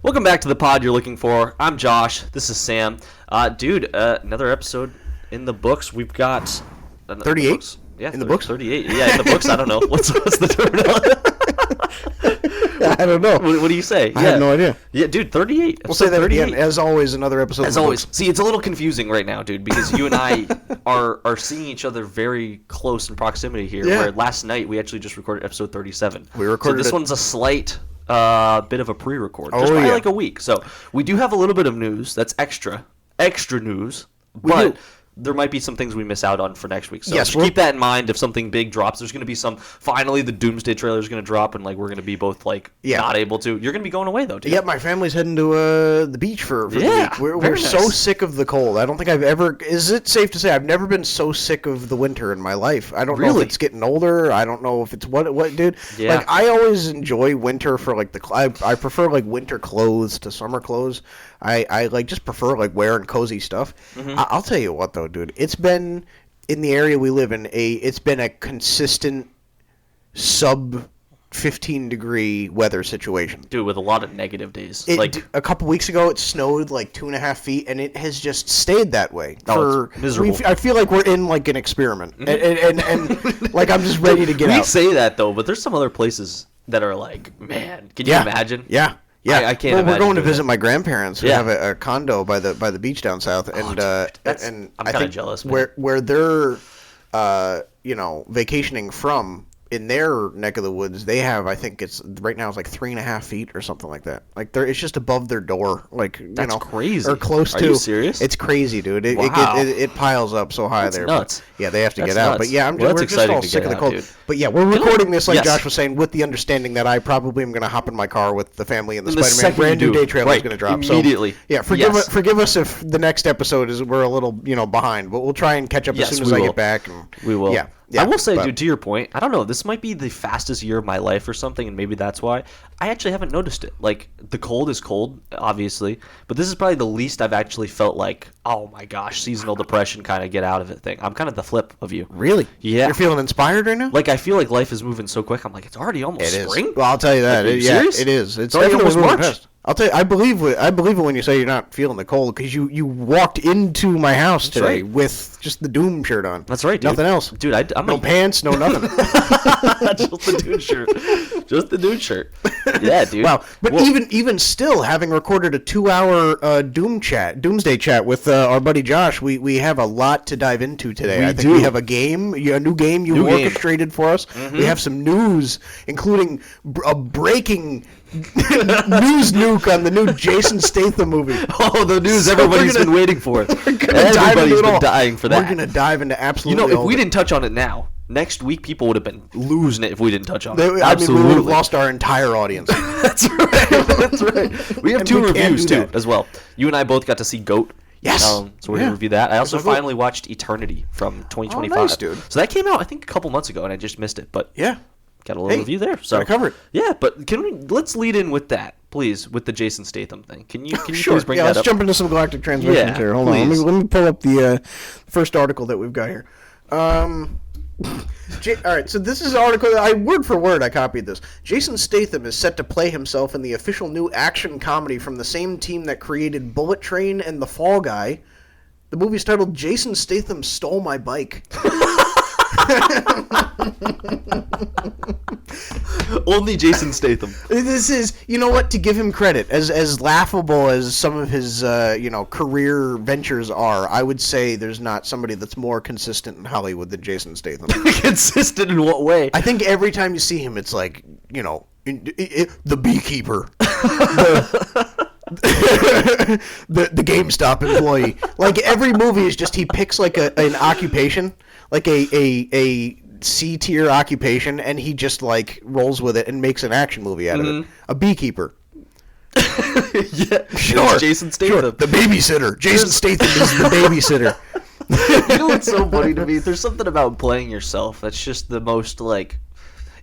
Welcome back to the pod you're looking for. I'm Josh. This is Sam. Dude, another episode in the books. We've got 38? Yeah, in the books? 38. Yeah, in the books. I don't know. What's the term? I don't know. What do you say? I have no idea. Yeah, dude, 38. We'll say that 38. Again. As always, another episode. As always. See, it's a little confusing right now, dude, because you and I are seeing each other very close in proximity here. Yeah. Where last night we actually just recorded episode 37. We recorded so this one's a slight bit of a pre-record, just by like a week. So we do have a little bit of news that's extra news, but there might be some things we miss out on for next week. So yes, keep that in mind. If something big drops, there's going to be finally the Doomsday trailer is going to drop, and like we're going to be both like not able to. You're going to be going away though, dude. Yeah, my family's heading to the beach for the week. We're nice. So sick of the cold. I don't think I've ever. Is it safe to say I've never been so sick of the winter in my life? I don't know if it's getting older. I don't know if it's what dude. Yeah. Like I always enjoy winter for like I prefer like winter clothes to summer clothes. I like just prefer like wearing cozy stuff. Mm-hmm. I'll tell you what though, dude. It's been in the area we live in it's been a consistent sub 15 degree weather situation. Dude, with a lot of negative days. A couple weeks ago it snowed like 2.5 feet and it has just stayed that way. It's miserable. I feel like we're in like an experiment. Mm-hmm. and like I'm just ready to get out. We say that though, but there's some other places that are like, man, can you imagine? Yeah. Yeah, I can't imagine. We're going to visit my grandparents who have a condo by the beach down south, and I'm kind of jealous. Man. Where they're vacationing from in their neck of the woods, they have it's right now it's like 3.5 feet or something like that. Like it's just above their door, like that's crazy or close to. Are you serious? It's crazy, dude. Wow. It piles up so high that's there. Nuts. But, yeah, they have to get out. But yeah, we're just all sick of the cold. Dude. But yeah, we're recording this like Josh was saying, with the understanding that I probably am going to hop in my car with the family and the Spider-Man brand new day trailer is going to drop immediately. So, yeah, forgive us if the next episode we're a little behind, but we'll try and catch up as soon as I get back. And, we will. Yeah. I will say, dude, to your point, I don't know, this might be the fastest year of my life or something, and maybe that's why. I actually haven't noticed it. Like, the cold is cold, obviously, but this is probably the least I've actually felt like, oh my gosh, seasonal depression kind of get out of it thing. I'm kind of the flip of you. Really? Yeah. You're feeling inspired right now? Like, I feel like life is moving so quick. I'm like, it's already almost spring? Well, I'll tell you that. Like, are you serious? It is. It's already almost March. Past. I'll tell you, I believe it when you say you're not feeling the cold, because you walked into my house today with just the Doom shirt on. That's right, dude. Nothing else. Dude, I'm no pants, no nothing. Just the Doom shirt. Just the Doom shirt. Yeah, dude. Wow. But even still, having recorded a 2-hour Doomsday chat with our buddy Josh, we have a lot to dive into today. I think we have a new game you orchestrated for us. Mm-hmm. We have some news, including a breaking news nuke on the new Jason Statham movie. Oh, the news everybody's been waiting for. Everybody's been dying for that. We're going to dive into absolutely if we didn't touch on it now, next week people would have been losing it if we didn't touch on it. Absolutely. We would have lost our entire audience. That's right. That's right. We have 2 reviews, too, as well. You and I both got to see GOAT. Yes. So we're going to review that. I also finally watched Eternity from 2025. Oh, nice, dude. So that came out, I think, a couple months ago, and I just missed it. But yeah. Got a little review there. So cover it. Yeah, but let's lead in with that, please, with the Jason Statham thing. Can you sure. Please bring that up? Let's jump into some Galactic Transmissions here. Hold on. Let me pull up the first article that we've got here. All right, so this is an article that word for word I copied this. Jason Statham is set to play himself in the official new action comedy from the same team that created Bullet Train and The Fall Guy. The movie's titled Jason Statham Stole My Bike. Only Jason Statham. This is, to give him credit, as laughable as some of his, career ventures are, I would say there's not somebody that's more consistent in Hollywood than Jason Statham. Consistent in what way? I think every time you see him, it's like, the beekeeper. the GameStop employee. Like every movie is just he picks like an occupation, like a C-tier occupation, and he just like rolls with it and makes an action movie out of it. A beekeeper. Yeah, sure. Jason Statham. Sure. The babysitter. Jason Statham is the babysitter. You know what's so funny to me? There's something about playing yourself that's just the most like.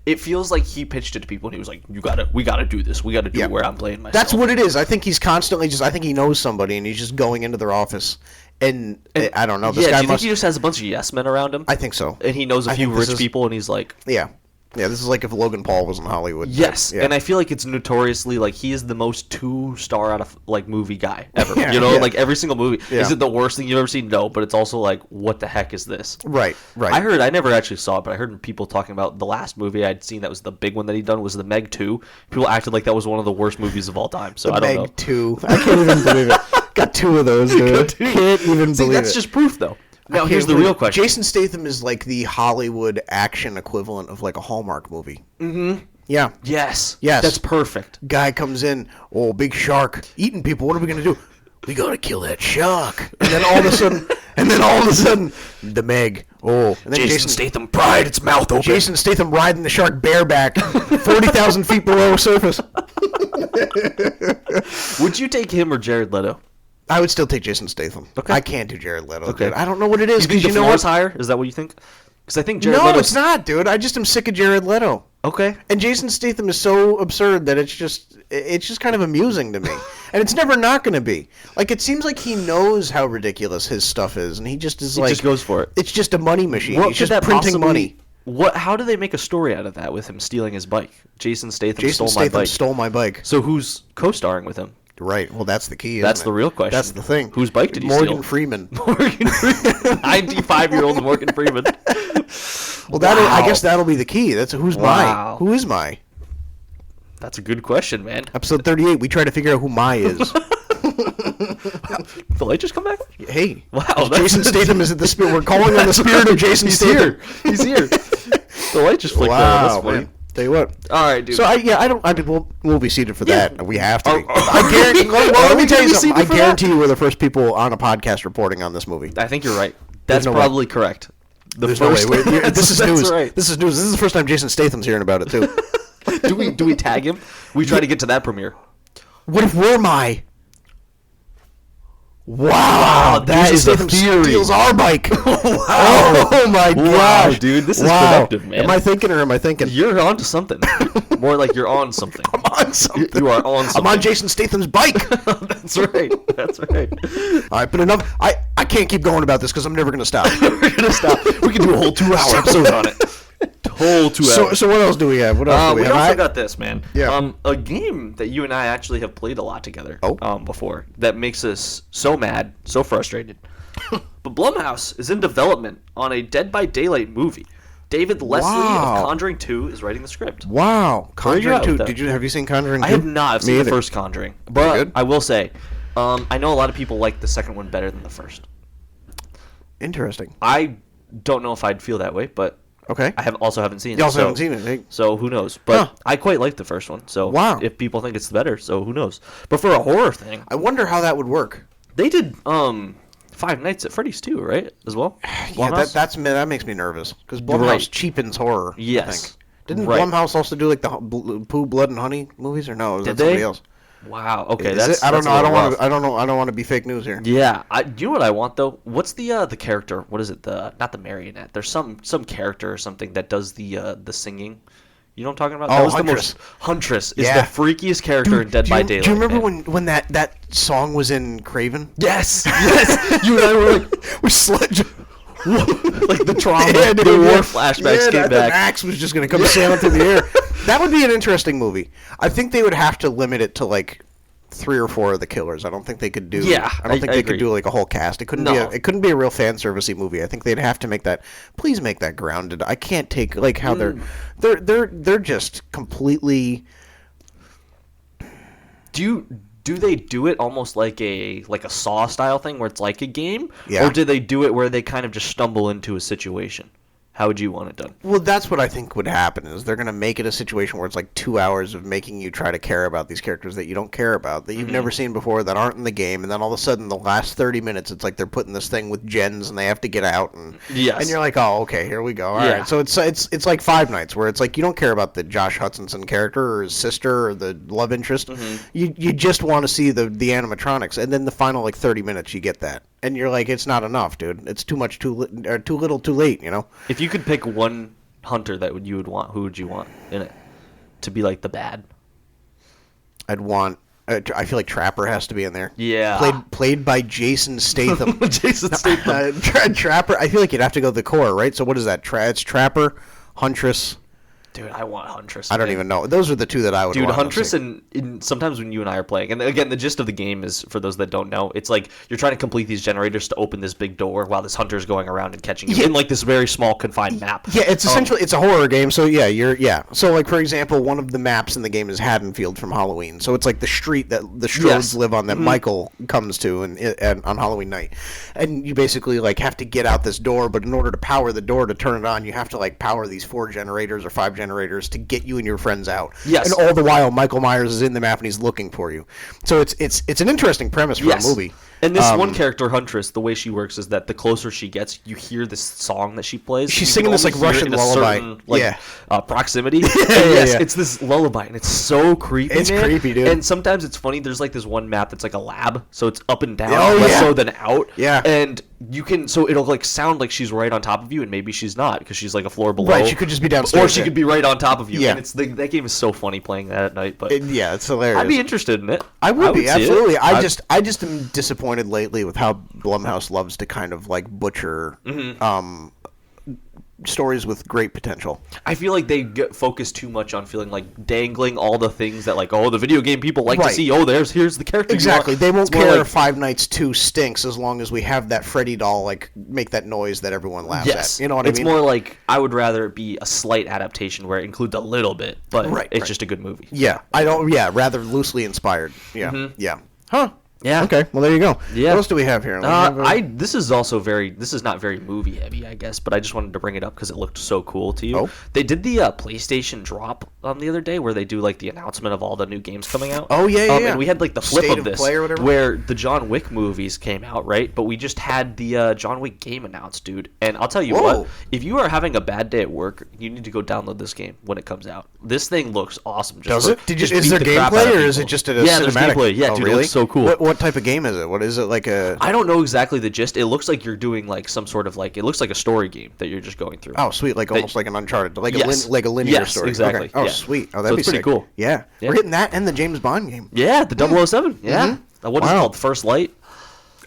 It feels like he pitched it to people and he was like, we gotta do this. We gotta do it where I'm playing myself. That's what it is. I think he's constantly I think he knows somebody and he's just going into their office and I don't know. This guy do you think he just has a bunch of yes men around him? I think so. And he knows a few rich people and he's like, yeah. Yeah, this is like if Logan Paul was in Hollywood. Yes, yeah. And I feel like it's notoriously like he is the most 2-star out of like movie guy ever. Yeah, like every single movie. Yeah. Is it the worst thing you've ever seen? No, but it's also like, what the heck is this? Right. I never actually saw it, but I heard people talking about the last movie I'd seen that was the big one that he'd done was the Meg 2. People acted like that was one of the worst movies of all time. So I don't know. Meg 2. I can't even believe it. Got 2 of those, dude. Can't even believe that's just proof, though. Now, here's the real question. Jason Statham is like the Hollywood action equivalent of like a Hallmark movie. Mm-hmm. Yeah. Yes. That's perfect. Guy comes in, oh, big shark, eating people. What are we going to do? We got to kill that shark. And then all of a sudden, the Meg. Oh. And then Jason Statham pried its mouth open. Jason Statham riding the shark bareback, 40,000 feet below surface. Would you take him or Jared Leto? I would still take Jason Statham. Okay. I can't do Jared Leto. Okay. Dude. I don't know what it is. You think the floor is higher? Is that what you think? Because I think Jared Leto. No, it's not, dude. I just am sick of Jared Leto. Okay. And Jason Statham is so absurd that it's just kind of amusing to me. And it's never not going to be. Like, it seems like he knows how ridiculous his stuff is, and he just is like... He just goes for it. It's just a money machine. What He's just printing money. How do they make a story out of that with him stealing his bike? Jason Statham stole my bike. So who's co-starring with him? Right. Well, that's the key. That's the real question. That's the thing. Whose bike did he steal? Morgan Freeman. 95-year-old Morgan Freeman. Well, I guess that'll be the key. That's who's my. Who is my? That's a good question, man. Episode 38. We try to figure out who my is. The light just come back? Hey. Wow. Jason Statham is at the spirit. We're calling on the spirit of Jason Statham. He's here. The light just flicked. Wow, That's funny. man. Tell you what. All right, dude. So we'll be seated for that. We have to be. I guarantee. Let me tell you something. I guarantee you we're the first people on a podcast reporting on this movie. I think you're right. That's probably correct. There's no way. This is news. Right. This is news. This is the first time Jason Statham's hearing about it too. Do we tag him? We try to get to that premiere. What if we're my? Wow, that is a theory. Steals our bike. Wow. Oh my gosh. Wow, dude, this is productive, man. Am I thinking or am I thinking? You're on to something. More like you're on something. I'm on something. You are on something. I'm on Jason Statham's bike. That's right. That's right. All right, but enough. I can't keep going about this because I'm never going to stop. We're going to stop. We can do a whole 2-hour episode on it. Whole 2 hours. So what else do we have? What else do we have? We also got this, man. Yeah. A game that you and I actually have played a lot together. Oh. Before that makes us so mad, so frustrated. But Blumhouse is in development on a Dead by Daylight movie. David Leslie of Conjuring 2 is writing the script. Wow. Conjuring 2. Have you seen Conjuring 2? I have not. I've seen the first Conjuring. But I will say, I know a lot of people like the second one better than the first. Interesting. I don't know if I'd feel that way, but okay. I haven't seen it. You also haven't seen it. So who knows? But I quite like the first one. So if people think it's better, so who knows? But for a horror thing, I wonder how that would work. They did Five Nights at Freddy's too, right? As well. Yeah, that makes me nervous because Blumhouse cheapens horror. Yes. I think. Didn't Blumhouse also do like the Pooh, Blood, and Honey movies, or no? Did somebody else? Wow. Okay. I don't know. I don't want to be fake news here. Yeah. Do you know what I want though? What's the character? What is it? Not the marionette. There's some character or something that does the singing. You know what I'm talking about? Oh, Huntress. Huntress is the freakiest character in Dead by Daylight. Do you remember when that song was in Craven? Yes. Yes. You and I were like, we sledge. Like the trauma, the war flashbacks came back. The axe was just going to come sailing through the air. That would be an interesting movie. I think they would have to limit it to like 3 or 4 of the killers. I don't think they could do. Yeah, I don't think they could do like a whole cast. It couldn't be a real fan servicey movie. I think they'd have to make that. Please make that grounded. I can't take like how they're just completely. Do they do it almost like a Saw style thing where it's like a game? Yeah. Or do they do it where they kind of just stumble into a situation? How would you want it done? Well, that's what I think would happen, is they're going to make it a situation where it's like 2 hours of making you try to care about these characters that you don't care about, that you've never seen before, that aren't in the game, and then all of a sudden, the last 30 minutes, it's like they're putting this thing with gens, and they have to get out, and you're like, oh, okay, here we go. All right. So it's like Five Nights, where it's like you don't care about the Josh Hutcherson character, or his sister, or the love interest. You just want to see the animatronics, and then the final like 30 minutes, you get that. And you're like, it's not enough, dude. It's too much, too little, too late, you know? If you could pick one hunter that you would want, who would you want in it to be like the bad? I'd want. I feel like Trapper has to be in there. Yeah. Played by Jason Statham. Jason Statham. Trapper. I feel like you'd have to go the core, right? So what is that? It's Trapper, Huntress. Dude, I want Huntress. I don't even know. Those are the two that I would want. Dude, Huntress and sometimes when you and I are playing, and again, the gist of the game is, for those that don't know, it's like you're trying to complete these generators to open this big door while this hunter's going around and catching you in like this very small confined map. Yeah, it's essentially it's a horror game. So So like for example, one of the maps in the game is Haddonfield from Halloween. So it's like the street that the Strodes live on that Michael comes to and on Halloween night, and you basically like have to get out this door. But in order to power the door to turn it on, you have to like power these 4 generators or 5 generators to get you and your friends out. Yes. And all the while, Michael Myers is in the map and he's looking for you. So it's an interesting premise for a movie. And this one character, Huntress, the way she works is that the closer she gets, you hear this song that she plays. She's singing this like Russian lullaby. Proximity. It's this lullaby, and it's so creepy. It's creepy, dude. And sometimes it's funny. There's like this one map that's like a lab, so it's up and down, less so than out. Yeah. And you can, so it'll like sound like she's right on top of you, and maybe she's not because she's like a floor below. Right. She could just be downstairs. Or she could be right on top of you. Yeah. And it's that game is so funny playing that at night. But it's hilarious. I'd be interested in it. I would be absolutely. I just am disappointed lately with how Blumhouse loves to kind of like butcher stories with great potential. I feel like they focus too much on feeling like dangling all the things that like, the video game people like to see. Here's the character. Exactly. They won't care if Five Nights 2 stinks as long as we have that Freddy doll like make that noise that everyone laughs at. You know what I mean? It's more like I would rather it be a slight adaptation where it includes a little bit, but it's just a good movie. Yeah. Rather loosely inspired. Yeah. Yeah. Huh. Yeah. Okay. Well, there you go. Yeah. What else do we have here? This is also this is not very movie heavy, I guess, but I just wanted to bring it up because it looked so cool to you. Oh. They did the PlayStation drop the other day where they do like the announcement of all the new games coming out. Oh yeah. And we had like the flip State of this play or whatever? where the John Wick movies came out, right? But we just had the John Wick game announced, dude. And I'll tell you what, if you are having a bad day at work, you need to go download this game when it comes out. This thing looks awesome. Does it? Is there gameplay or is it just a cinematic? There's gameplay. Yeah, dude, really? it looks so cool. What type of game is it? What is it like a? I don't know exactly the gist. It looks like you're doing like some sort of like it looks like a story game that you're just going through. Oh, sweet! Like almost like an Uncharted, like a linear story. Exactly. Okay. Oh, sweet! Oh, that'd be pretty cool. Yeah, we're hitting that and the James Bond game. Yeah, the 007. Yeah. What is it called? First Light.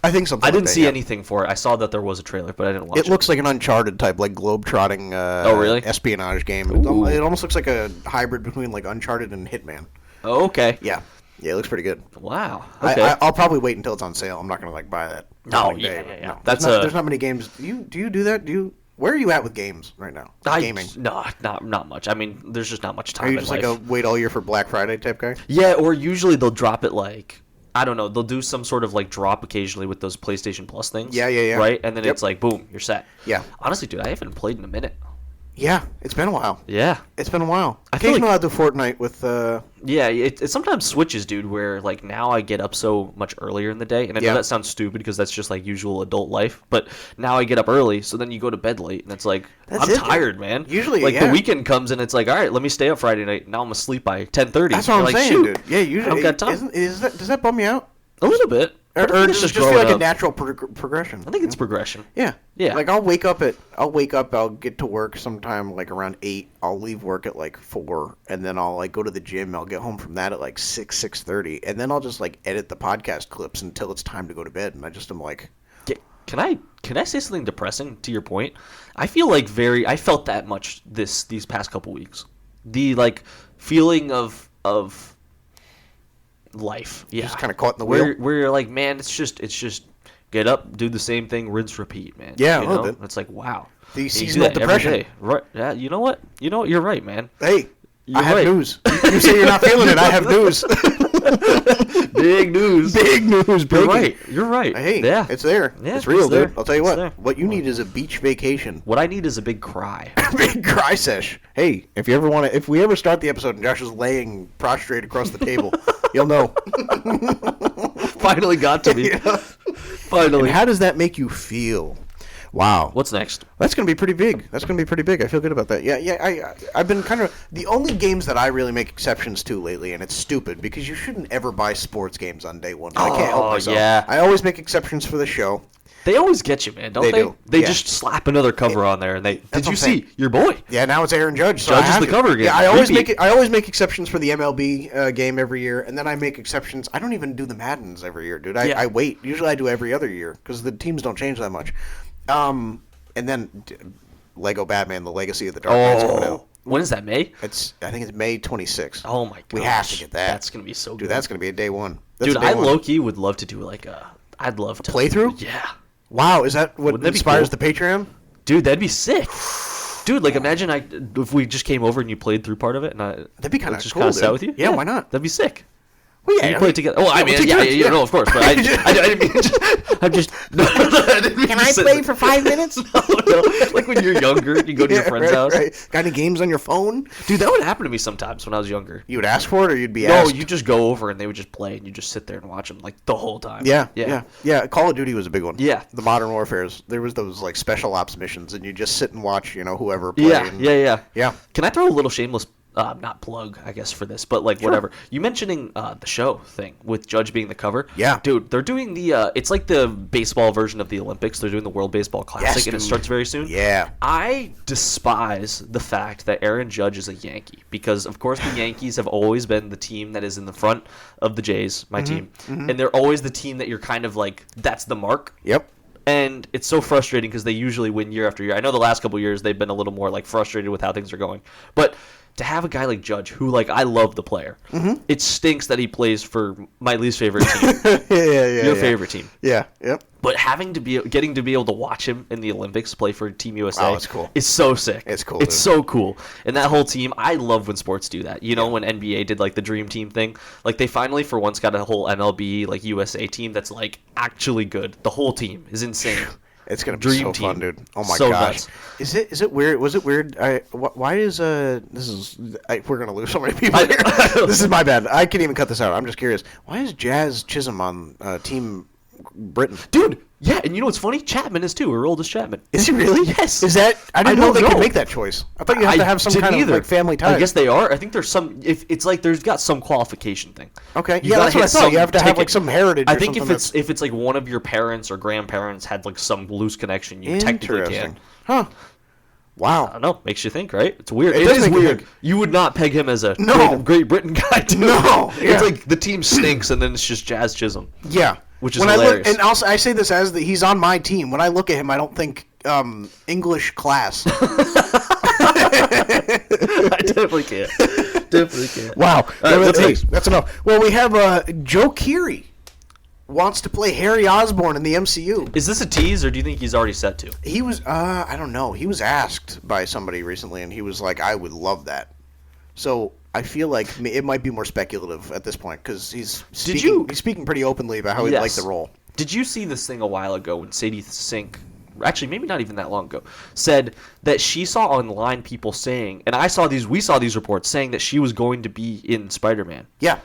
I think something. I didn't see anything for it. I saw that there was a trailer, but I didn't watch it. It looks like an Uncharted type, like globe-trotting really? espionage game. It almost looks like a hybrid between like Uncharted and Hitman. Oh, okay. Yeah, it looks pretty good. Wow. Okay. I'll probably wait until it's on sale. I'm not gonna like buy that. Yeah. No. There's not many games. Do you do that? Where are you at with games right now? Gaming? No, not much. I mean, there's just not much time. Are you just like a wait all year for Black Friday type guy? Yeah, or usually they'll drop it like. I don't know. They'll do some sort of like drop occasionally with those PlayStation Plus things. Yeah. Right? And then it's like, boom, you're set. Yeah. Honestly, dude, I haven't played in a minute. Yeah, it's been a while. Yeah. It's been a while. Occasionally I'll do Fortnite with... Yeah, it sometimes switches, dude, where like now I get up so much earlier in the day. And I know that sounds stupid because that's just like usual adult life. But now I get up early, so then you go to bed late. And it's like, I'm tired, man. Usually, like the weekend comes and it's like, all right, let me stay up Friday night. Now I'm asleep by 10:30. That's what I'm saying, shoot, dude. Yeah, usually. I don't got time. Does that bum you out? A little bit. Or does it just feel like a natural progression? I think it's progression. Yeah. Like I'll wake up. I'll get to work sometime like around 8. I'll leave work at like 4, and then I'll like go to the gym. I'll get home from that at like 6:30, and then I'll just like edit the podcast clips until it's time to go to bed. And I just am like, can I say something depressing to your point? I feel like I felt that much these past couple weeks. The like feeling of life. Yeah. Just kind of caught in the wheel. Where you're like, man, it's just get up, do the same thing, rinse, repeat, man. Yeah, a little bit. It's like, wow. The seasonal depression. Right. Yeah, you know what? You're right, man. Hey, I have news. You say you're not feeling it, I have news. Big news. Big news, big. You're right. Hey, it's there. Yeah, it's real, dude. I'll tell you what you need is a beach vacation. What I need is a big cry. Big cry sesh. Hey, if we ever start the episode and Josh is laying prostrate across the table, you'll know. Finally got to me. Finally. And how does that make you feel? Wow. What's next? That's going to be pretty big. I feel good about that. Yeah. I've been kind of... The only games that I really make exceptions to lately, and it's stupid, because you shouldn't ever buy sports games on day one. I can't help myself. Yeah. I always make exceptions for the show. They always get you, man, don't they? Do. They just slap another cover on there, and did you see your boy? Yeah, now it's Aaron Judge. So Judge is the cover again. Yeah, I always make exceptions for the MLB game every year, and then I make exceptions. I don't even do the Maddens every year, dude. I wait. Usually I do every other year because the teams don't change that much. And then Lego Batman: The Legacy of the Dark Knight's coming out. When is that, May? I think it's May 26th. Oh my god. We have to get that. That's going to be so good. Dude, that's going to be a day one. I low-key would love to do like I'd love to. Playthrough? Yeah. Wow, is that what inspires the Patreon? Dude, that'd be sick. Dude, like imagine if we just came over and you played through part of it and that'd be kind of just cool, kind of sat with you. Yeah, why not? That'd be sick. Well, yeah, you play it together. Oh, I mean, yeah, no, of course. But I didn't mean. I'm just. No, I didn't mean Can I play for 5 minutes? No. Like when you're younger, you go to your friend's house. Right. Got any games on your phone? Dude, that would happen to me sometimes when I was younger. You would ask for it, or you'd be asked? No, you just go over and they would just play, and you just sit there and watch them like the whole time. Yeah. Call of Duty was a big one. Yeah. The Modern Warfares. There was those like special ops missions, and you just sit and watch, whoever play. Yeah. Can I throw a little shameless? Not plug, I guess, for this, but like whatever. You mentioning the show thing with Judge being the cover. Yeah. Dude, they're doing the, it's like the baseball version of the Olympics. They're doing the World Baseball Classic, and it starts very soon. Yeah. I despise the fact that Aaron Judge is a Yankee because, of course, the Yankees have always been the team that is in the front of the Jays, my team. Mm-hmm. And they're always the team that you're kind of like, that's the mark. Yep. And it's so frustrating because they usually win year after year. I know the last couple of years they've been a little more like frustrated with how things are going. But to have a guy like Judge, who like I love the player, it stinks that he plays for my least favorite team. Your favorite team. Yeah. Yep. But getting to be able to watch him in the Olympics play for Team USA, oh, it's cool. Is so sick. It's cool. It's so cool. And that whole team, I love when sports do that. When NBA did like the Dream Team thing, like they finally for once got a whole MLB like USA team that's like actually good. The whole team is insane. It's gonna be so fun, dude. Oh my so gosh. Nuts. Is it weird? Was it weird? Why is we're gonna lose so many people here. This is my bad. I can't even cut this out. I'm just curious. Why is Jazz Chisholm on Team Britain? Dude, yeah, and you know what's funny? Chapman is too. Her oldest Chapman. Is he really? Yes. Is that? I didn't know they could make that choice. I thought you had to have some kind of like family ties. I guess they are. I think there's some. If it's like there's got some qualification thing. Okay. Yeah, that's what I thought. You have to have like some heritage. I think if it's like one of your parents or grandparents had like some loose connection, you technically can. Huh. Wow. I don't know. Makes you think, right? It's weird. It is weird. You would not peg him as a Great Britain guy, too. No. Yeah. It's like the team stinks, and then it's just Jazz Chisholm. Yeah. Which is hilarious. And also, I say this as he's on my team. When I look at him, I don't think English class. I definitely can't. Wow. What's next? That's enough. Well, we have Joe Keery wants to play Harry Osborn in the MCU. Is this a tease, or do you think he's already set to? He was, I don't know. He was asked by somebody recently, and he was like, I would love that. So I feel like it might be more speculative at this point, because he's speaking pretty openly about how he'd like the role. Did you see this thing a while ago when Sadie Sink, actually maybe not even that long ago, said that she saw online people saying, and we saw these reports saying that she was going to be in Spider-Man. Yeah.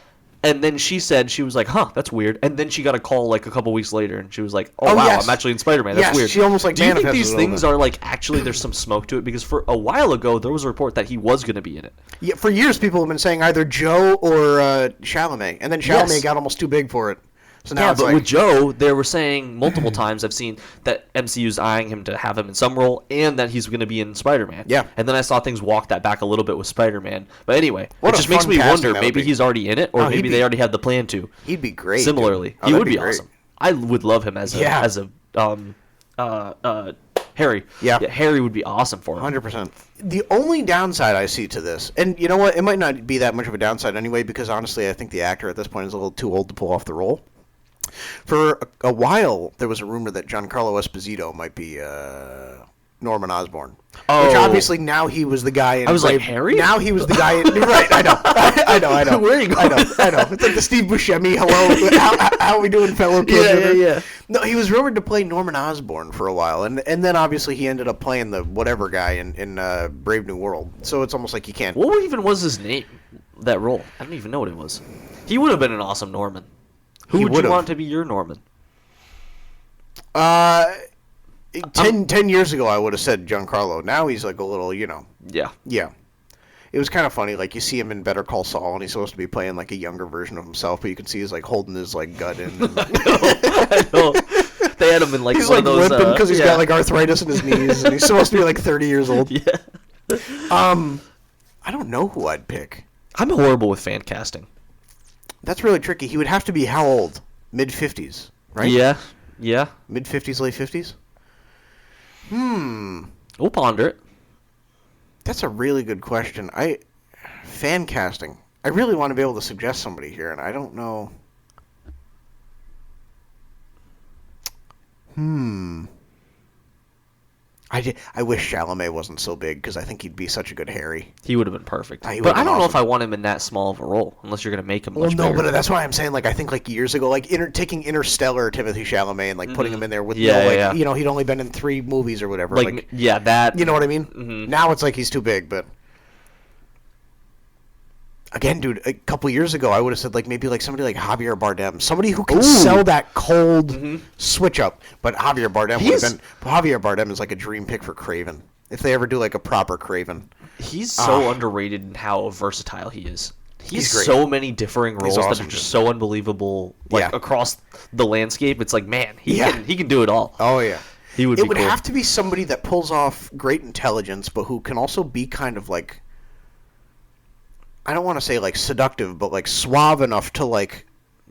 And then she was like, huh, that's weird. And then she got a call like a couple weeks later, and she was like, oh wow, yes. I'm actually in Spider-Man. That's weird. She almost like Do you think these things are like actually there's some smoke to it? Because for a while ago, there was a report that he was going to be in it. Yeah, for years people have been saying either Joe or Chalamet, and then Chalamet got almost too big for it. So now but with Joe, they were saying multiple times, I've seen that MCU's eyeing him to have him in some role, and that he's going to be in Spider-Man. Yeah. And then I saw things walk that back a little bit with Spider-Man. But anyway, it just makes me wonder, maybe he's already in it, or maybe they already had the plan to. He'd be great. Similarly, he would be awesome. I would love him as a Harry. Yeah, Harry would be awesome for him. 100%. The only downside I see to this, and you know what, it might not be that much of a downside anyway, because honestly, I think the actor at this point is a little too old to pull off the role. For a while, there was a rumor that Giancarlo Esposito might be Norman Osborn. Oh. Which obviously now he was the guy in... I was like, Harry? Now he was the guy in... Right, I know. I know. Where are you going? I know. It's like the Steve Buscemi, hello, how are we doing, fellow kids? Yeah. No, he was rumored to play Norman Osborn for a while, and then obviously he ended up playing the whatever guy in Brave New World. So it's almost like you can't... What even was his name, that role? I don't even know what it was. He would have been an awesome Norman. Who would you want to be your Norman? 10 years ago, I would have said Giancarlo. Now he's like a little, Yeah. Yeah. It was kind of funny. Like, you see him in Better Call Saul, and he's supposed to be playing, like, a younger version of himself, but you can see he's, like, holding his, like, gut in. I know. They had him in, like, he's, one like, of those... limping because he's got, like, arthritis in his knees, and he's supposed to be, like, 30 years old. Yeah. I don't know who I'd pick. I'm horrible with fan casting. That's really tricky. He would have to be how old? Mid-50s, right? Yeah. Mid-50s, late 50s? We'll ponder it. That's a really good question. Fan casting. I really want to be able to suggest somebody here, and I don't know. I wish Chalamet wasn't so big because I think he'd be such a good Harry. He would have been perfect. But I don't know if I want him in that small of a role unless you're going to make him much bigger. But that's why I'm saying, like, I think, like, years ago, like, taking Interstellar Timothy Chalamet and, like, putting him in there with, he'd only been in 3 movies or whatever. Like, that. You know what I mean? Mm-hmm. Now it's like he's too big, but... Again, dude, a couple years ago, I would have said, like, maybe, like, somebody like Javier Bardem. Somebody who can sell that cold switch up. But Javier Bardem would have been... Javier Bardem is, like, a dream pick for Craven. If they ever do, like, a proper Craven. He's so underrated in how versatile he is. He's great. So many differing roles awesome, that are just so unbelievable, like, across the landscape. It's like, man, he can do it all. Oh, yeah. He would It be would cool. have to be somebody that pulls off great intelligence, but who can also be kind of, like... I don't want to say, like, seductive, but, like, suave enough to, like...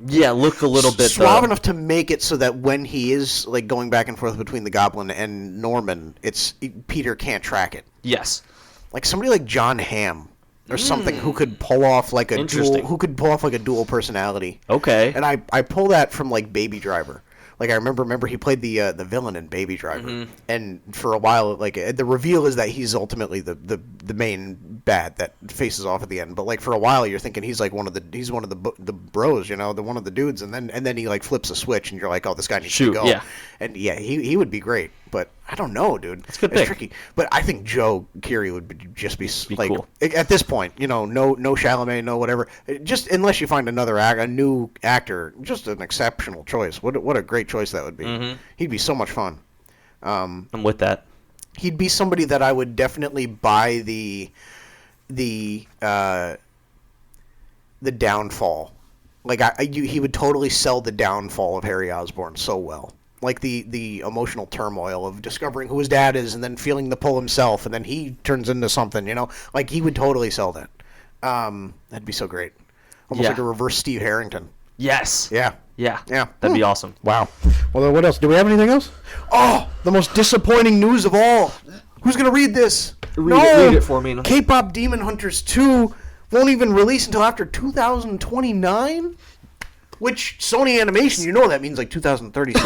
Yeah, look a little bit... Suave enough to make it so that when he is, like, going back and forth between the Goblin and Norman, Peter can't track it. Yes. Like, somebody like John Hamm or something who could pull off, like, a dual personality. Okay. And I pull that from, like, Baby Driver. Like, I remember he played the villain in Baby Driver, and for a while, like, the reveal is that he's ultimately the main bad that faces off at the end. But, like, for a while, you're thinking he's like one of the bros, you know, one of the dudes, and then he, like, flips a switch, and you're like, oh, this guy needs to go. Yeah. And yeah, he would be great, but I don't know, dude. It's tricky. But I think Joe Keery would just be like, cool. At this point, you know, no Chalamet, no whatever. Just unless you find a new actor, just an exceptional choice. What a great choice that would be. Mm-hmm. He'd be so much fun. I'm with that. He'd be somebody that I would definitely buy the downfall. Like he would totally sell the downfall of Harry Osborn so well. Like the emotional turmoil of discovering who his dad is and then feeling the pull himself and then he turns into something, you know? Like, he would totally sell that. That'd be so great. Almost like a reverse Steve Harrington. Yes. Yeah. Yeah. That'd be awesome. Wow. Well, then what else? Do we have anything else? Oh, the most disappointing news of all. Who's going to read this? Read it for me. K-Pop Demon Hunters 2 won't even release until after 2029? Which, Sony Animation, you know that means like 2036.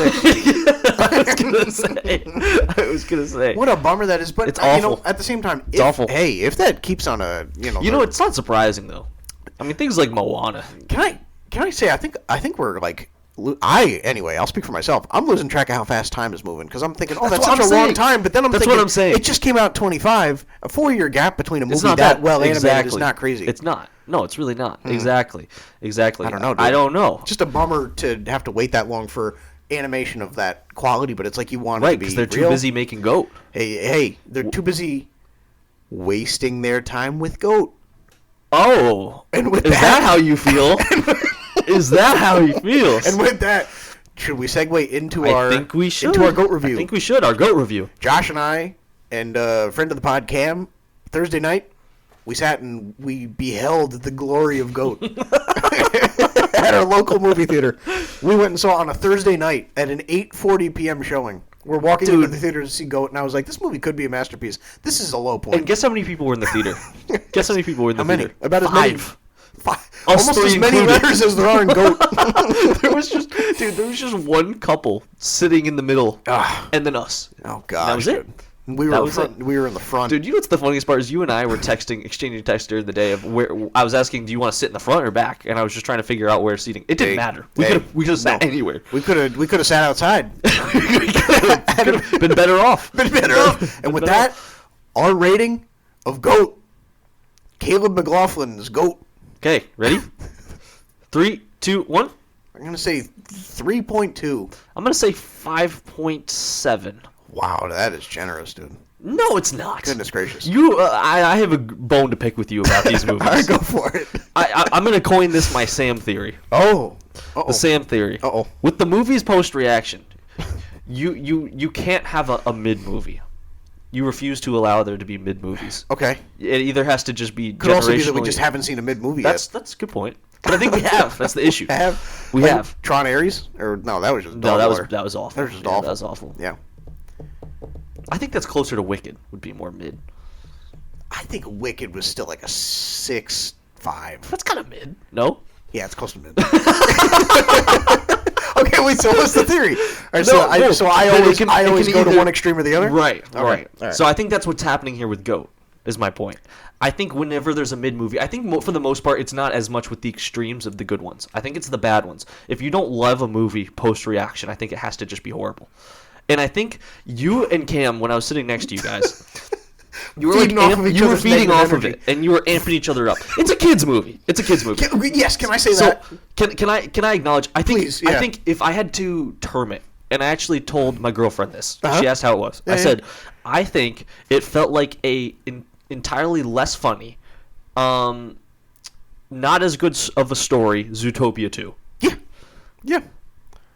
I was gonna say. What a bummer that is, but it's awful. You know, at the same time, it's awful. Hey, if that keeps on a, you know, it's not surprising though. I mean, things like Moana. Can I say I think we're like, I'll speak for myself. I'm losing track of how fast time is moving because I'm thinking, that's such a long time. But then I'm thinking, what I'm saying. It just came out 25. A 4-year gap between a movie that well animated is not crazy. It's not. No, it's really not. Exactly. I don't know, dude. I don't know. Just a bummer to have to wait that long for animation of that quality, but it's like you want it to be because they're too busy making Goat. Hey, they're too busy wasting their time with Goat. Oh, and is that how you feel? Is that how he feels? And with that, should we segue into our Goat review? I think we should. Our Goat review. Josh and I and a friend of the pod, Cam, Thursday night, we sat and we beheld the glory of Goat at our local movie theater. We went and saw it on a Thursday night at an 8:40 p.m. showing. We're walking into the theater to see Goat, and I was like, this movie could be a masterpiece. This is a low point. And guess how many people were in the theater? Guess how many people were in the theater? About as many. 5. Almost as many letters as there are in Goat. there was just one couple sitting in the middle, and then us. Oh gosh, that was it. We were in the front. Dude, you know what's the funniest part is you and I were exchanging texts during the day of where I was asking, do you want to sit in the front or back? And I was just trying to figure out where seating. It didn't matter. We could have sat anywhere. We could have sat outside. We could have been better off. And with that, our rating of Goat, Caleb McLaughlin's Goat. Okay, ready? 3, 2, 1. I'm gonna say 3.2. I'm gonna say 5.7. Wow, that is generous, dude. No, it's not. Goodness gracious. I have a bone to pick with you about these movies. All right, go for it. I'm going to coin this my Sam theory. Oh. The Sam theory. Uh-oh. With the movie's post-reaction, you can't have a mid-movie. You refuse to allow there to be mid-movies. Okay. It either has to just be Could also be that we just haven't seen a mid-movie yet. That's a good point. But I think we have. That's the issue. We have. Tron Ares? Or no, that was just that was awful. That was just awful. That was awful. Yeah. I think that's closer to Wicked. Would be more mid. I think Wicked was still like a 6.5. That's kind of mid. No? Yeah, it's close to mid. Okay, wait. So what's the theory? Right, so I always go to one extreme or the other. Right. Okay. Right. All right. So I think that's what's happening here with GOAT. Is my point. I think whenever there's a mid movie, I think for the most part, it's not as much with the extremes of the good ones. I think it's the bad ones. If you don't love a movie post reaction, I think it has to just be horrible. And I think you and Cam, when I was sitting next to you guys, you were feeding off of it, and you were amping each other up. It's a kids movie. Yes, can I say that? Can I acknowledge? I think Please, yeah. I think if I had to term it, and I actually told my girlfriend this. Uh-huh. She asked how it was. I said, I think it felt like entirely less funny, not as good of a story, Zootopia 2. Yeah.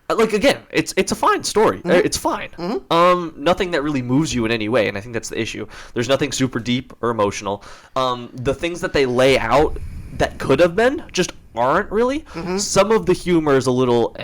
Like, again, it's a fine story. Mm-hmm. It's fine. Mm-hmm. Nothing that really moves you in any way, and I think that's the issue. There's nothing super deep or emotional. The things that they lay out that could have been just aren't really. Mm-hmm. Some of the humor is a little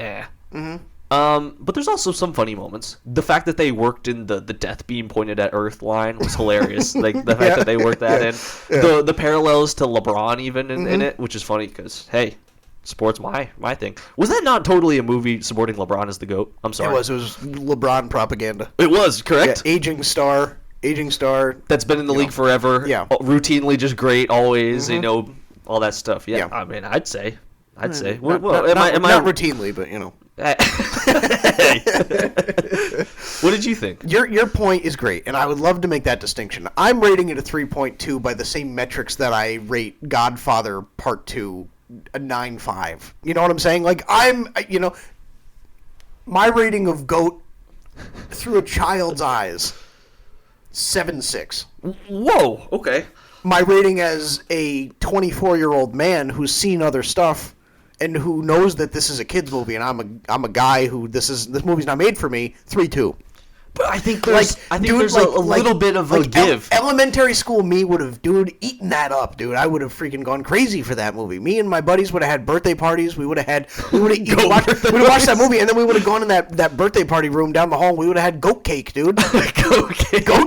Mm-hmm. But there's also some funny moments. The fact that they worked in the death beam pointed at Earth line was hilarious. Like the fact that they worked that in. Yeah. The parallels to LeBron even in it, which is funny because, hey, sports my thing. Was that not totally a movie supporting LeBron as the GOAT? I'm sorry. It was LeBron propaganda. It was, correct? Yeah, aging star. That's been in the league forever. Yeah. Routinely just great, always, all that stuff. Yeah. I mean, I'd say. Not routinely, but What did you think? Your point is great, and I would love to make that distinction. I'm rating it a 3.2 by the same metrics that I rate Godfather Part 2 a 9.5. You know what I'm saying? Like, my rating of GOAT through a child's eyes, 7.6. Whoa, okay. My rating as a 24-year-old man who's seen other stuff and who knows that this is a kid's movie, and I'm a guy who this movie's not made for me, 3.2. But I think there's a little bit of a give. Elementary school me would have, eaten that up, dude. I would have freaking gone crazy for that movie. Me and my buddies would have had birthday parties. We would have watched that movie, and then we would have gone in that birthday party room down the hall. We would have had goat cake, dude. Goat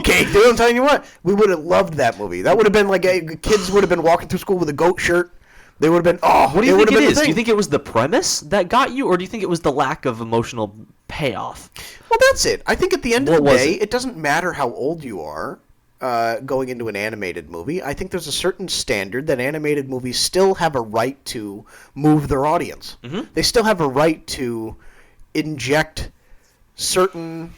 cake, dude. I'm telling you what, we would have loved that movie. That would have been like kids would have been walking through school with a goat shirt. They would have been, what do you think it is? Do you think it was the premise that got you, or do you think it was the lack of emotional payoff? Well, that's it. I think at the end of the day, it doesn't matter how old you are going into an animated movie. I think there's a certain standard that animated movies still have a right to move their audience. Mm-hmm. They still have a right to inject certain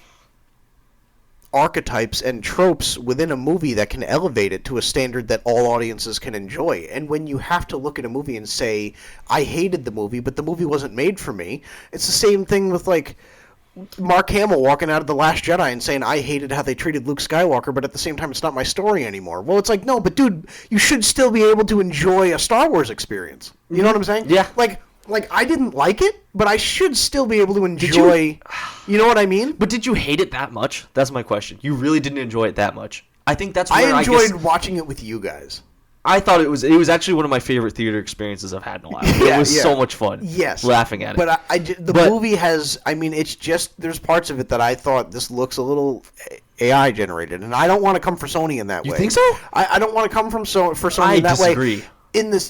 archetypes and tropes within a movie that can elevate it to a standard that all audiences can enjoy. And when you have to look at a movie and say, I hated the movie, but the movie wasn't made for me, it's the same thing with, like, Mark Hamill walking out of The Last Jedi and saying, I hated how they treated Luke Skywalker, but at the same time, it's not my story anymore. Well, it's like, no, but dude, you should still be able to enjoy a Star Wars experience. You know what I'm saying? Yeah. Like, I didn't like it, but I should still be able to enjoy... You know what I mean? But did you hate it that much? That's my question. You really didn't enjoy it that much? I think that's where I enjoyed watching it with you guys. I thought it was actually one of my favorite theater experiences I've had in a while. It was so much fun. Yes. Laughing at it. But the movie has... I mean, it's just... There's parts of it that I thought this looks a little AI generated, and I don't want to come for Sony in that way. You think so? I don't want to come for Sony in that way. I disagree.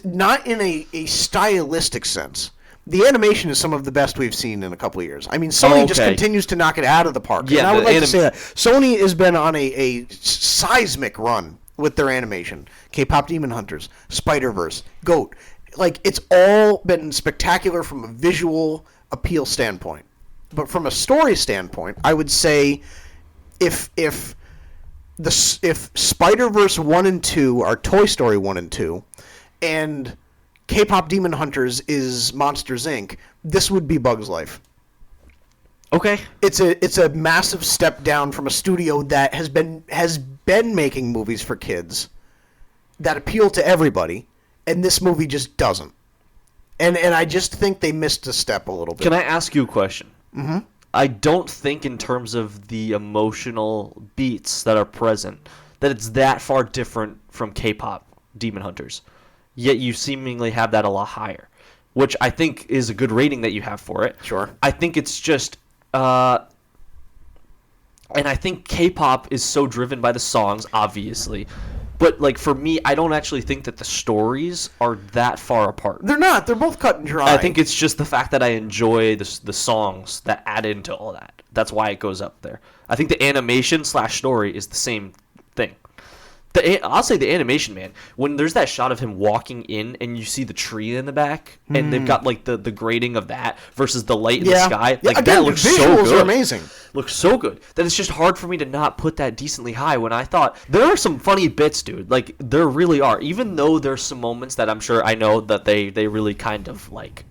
Not in a stylistic sense. The animation is some of the best we've seen in a couple of years. I mean, Sony just continues to knock it out of the park. Yeah, and I would like to say that. Sony has been on a seismic run with their animation. K-pop Demon Hunters, Spider-Verse, GOAT. Like, it's all been spectacular from a visual appeal standpoint. But from a story standpoint, I would say if Spider-Verse 1 and 2 are Toy Story 1 and 2, and K-pop Demon Hunters is Monsters, Inc., this would be Bug's Life. Okay. It's a massive step down from a studio that has been making movies for kids that appeal to everybody, and this movie just doesn't. And I just think they missed a step a little bit. Can I ask you a question? Mm-hmm. I don't think in terms of the emotional beats that are present that it's that far different from K-pop Demon Hunters. Yet you seemingly have that a lot higher, which I think is a good rating that you have for it. Sure. I think it's just, and I think K-pop is so driven by the songs, obviously, But like for me, I don't actually think that the stories are that far apart. They're not. They're both cut and dry. I think it's just the fact that I enjoy the songs that add into all that. That's why it goes up there. I think the animation / story is the same thing. I'll say the animation, man. When there's that shot of him walking in and you see the tree in the back, and they've got like the grading of that versus the light in the sky, like again, that looks so good. Visuals are amazing. Looks so good that it's just hard for me to not put that decently high. When I thought there are some funny bits, dude. Like there really are. Even though there's some moments that I'm sure I know that they really kind of like.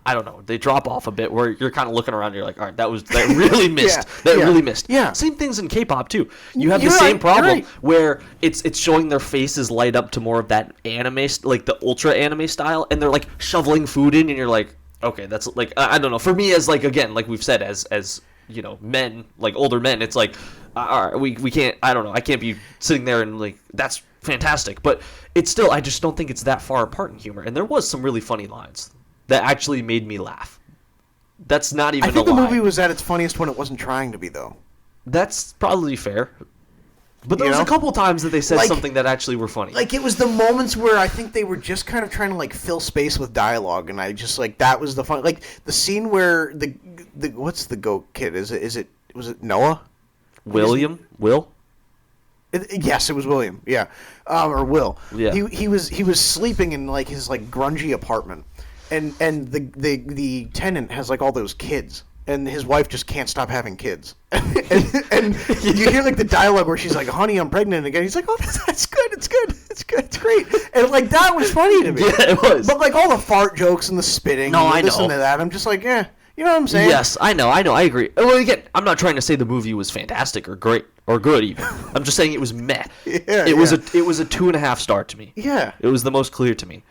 I don't know. They drop off a bit where you're kind of looking around and you're like, all right, that really missed. Really missed. Yeah. Same things in K-pop too. You have the same problem where it's showing their faces light up to more of that anime, like the ultra anime style, and they're like shoveling food in, and you're like, okay, that's like I don't know. For me, as like again, like we've said, as you know, men, like older men, it's like, all right, we can't. I don't know. I can't be sitting there and like that's fantastic, but it's still. I just don't think it's that far apart in humor. And there was some really funny lines that actually made me laugh. That's not even a lie. I think the movie was at its funniest when it wasn't trying to be, though. That's probably fair. But there was a couple times that they said something that actually were funny. Like, it was the moments where I think they were just kind of trying to, like, fill space with dialogue, and I just, like, that was the fun. Like, the scene where the what's the goat kid? Was it Noah? William? Will? Yes, it was William. Yeah. Or Will. Yeah. He was sleeping in, like, his, like, grungy apartment. And the tenant has like all those kids, and his wife just can't stop having kids. and you hear like the dialogue where she's like, "Honey, I'm pregnant again." He's like, "Oh, that's good. It's good. It's good. It's great." And like that was funny to me. Yeah, it was. But like all the fart jokes and the spitting, no, and I this know. and that, I'm just like, you know what I'm saying? Yes, I know. I agree. Well, again, I'm not trying to say the movie was fantastic or great or good even. I'm just saying it was meh. It was a 2.5 star to me. Yeah. It was the most clear to me.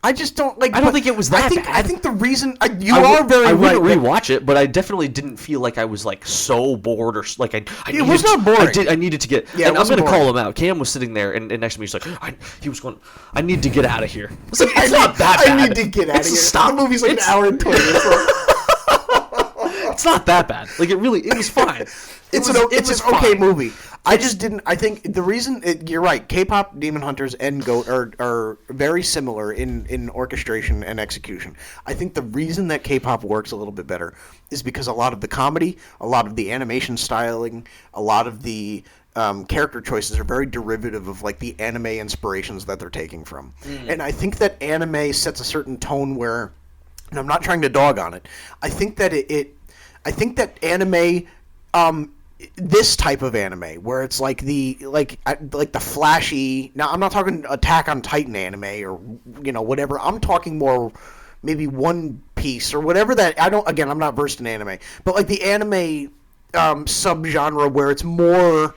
I just don't like. I don't think it was that bad. I think the reason you are very right. I wouldn't rewatch it, but I definitely didn't feel like I was like so bored or like I it was not boring. I needed to get. Yeah, and I'm gonna call him out. Cam was sitting there and next to me. He's like, he was going. I need to get out of here. I was like, it's not that bad. I need to get out of here. Stop. The movie's like an hour and 20 minutes long. It's not that bad. Like it was fine. It's an okay movie. I just didn't. I think the reason you're right. K-pop Demon Hunters and Goat are very similar in orchestration and execution. I think the reason that K-pop works a little bit better is because a lot of the comedy, a lot of the animation styling, a lot of the character choices are very derivative of like the anime inspirations that they're taking from. And I think that anime sets a certain tone where, and I'm not trying to dog on it. I think that I think that anime. This type of anime where it's like the flashy. Now I'm not talking Attack on Titan anime or whatever. I'm talking more maybe One Piece or whatever that. I'm not versed in anime, but like the anime subgenre where it's more.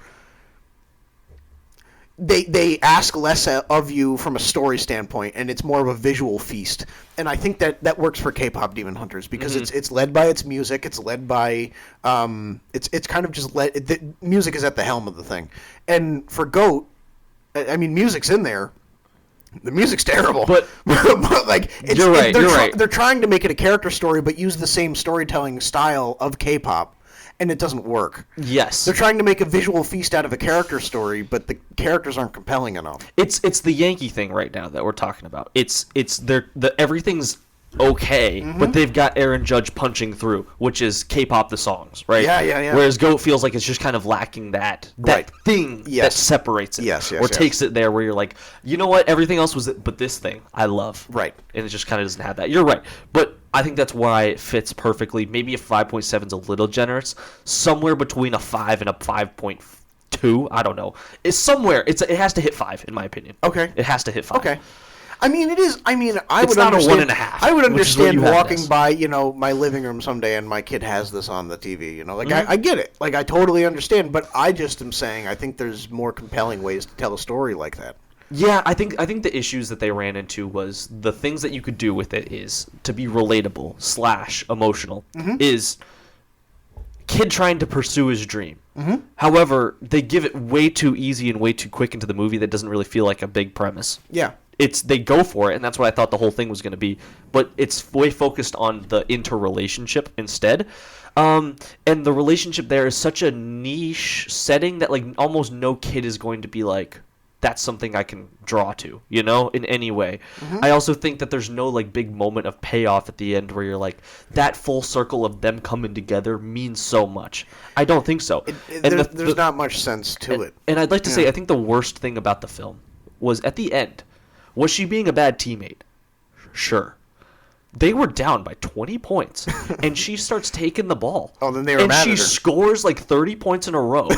They ask less of you from a story standpoint, and it's more of a visual feast. And I think that works for K-pop Demon Hunters because it's led by its music. It's led by it's kind of just the music is at the helm of the thing. And for Goat, I mean, music's in there. The music's terrible, but like you're right. They're trying to make it a character story, but use the same storytelling style of K-pop. And it doesn't work. Yes. They're trying to make a visual feast out of a character story, but the characters aren't compelling enough. It's the Yankee thing right now that we're talking about. Everything's okay, but they've got Aaron Judge punching through, which is K-pop the songs, right? Yeah. Whereas Goat feels like it's just kind of lacking that thing that separates it. Yes. Or takes it there where you're like, you know what, everything else was it, but this thing I love. Right. And it just kind of doesn't have that. You're right. But I think that's why it fits perfectly. Maybe a 5.7 is a little generous. Somewhere between a 5 and a 5.2. I don't know. It's somewhere. It has to hit 5, in my opinion. Okay. It has to hit 5. Okay. I mean, it is. I mean, I it's would not understand. A 1.5. I would understand walking by, my living room someday and my kid has this on the TV. I get it. Like, I totally understand. But I just am saying, I think there's more compelling ways to tell a story like that. Yeah, I think the issues that they ran into was the things that you could do with it is to be relatable / emotional is kid trying to pursue his dream. However, they give it way too easy and way too quick into the movie that doesn't really feel like a big premise. Yeah. they go for it, and that's what I thought the whole thing was going to be. But it's way focused on the interrelationship instead. And the relationship there is such a niche setting that like almost no kid is going to be like, that's something I can draw to, you know, in any way. I also think that there's no like big moment of payoff at the end where you're like, that full circle of them coming together means so much. I don't think so. There's not much sense to it. And I'd like to say, I think the worst thing about the film was at the end, was she being a bad teammate? Sure. They were down by 20 points, and she starts taking the ball. Oh, then they were mad at her. And she scores like 30 points in a row,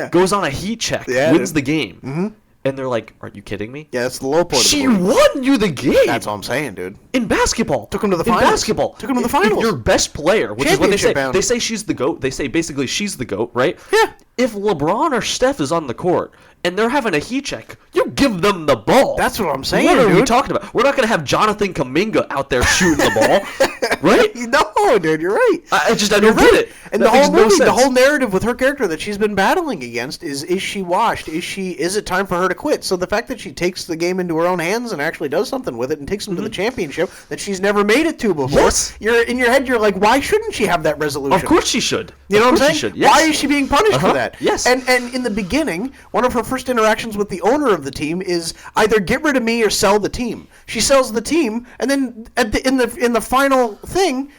goes on a heat check, wins the game. And they're like, "Are you kidding me?" Yeah, that's the low point. She won you the game. That's all I'm saying, dude. In basketball, took him to the finals. In basketball, took him to the finals. If your best player, which is what they say. They say she's the GOAT. They say basically she's the GOAT, right? Yeah. If LeBron or Steph is on the court and they're having a heat check, you give them the ball. That's what I'm saying, What are dude. we talking about? We're not going to have Jonathan Kuminga out there shooting the ball, right? No, dude, you're right. I don't get it. And the whole movie, the whole narrative with her character that she's been battling against is she washed? Is it time for her to quit? So the fact that she takes the game into her own hands and actually does something with it and takes them to the championship that she's never made it to before, you're in your head, you're like, why shouldn't she have that resolution? Of course she should. You know what I'm saying? Yes. Why is she being punished for that? Yes. And in the beginning, one of her first interactions with the owner of the team is either get rid of me or sell the team. She sells the team, and then in the final thing,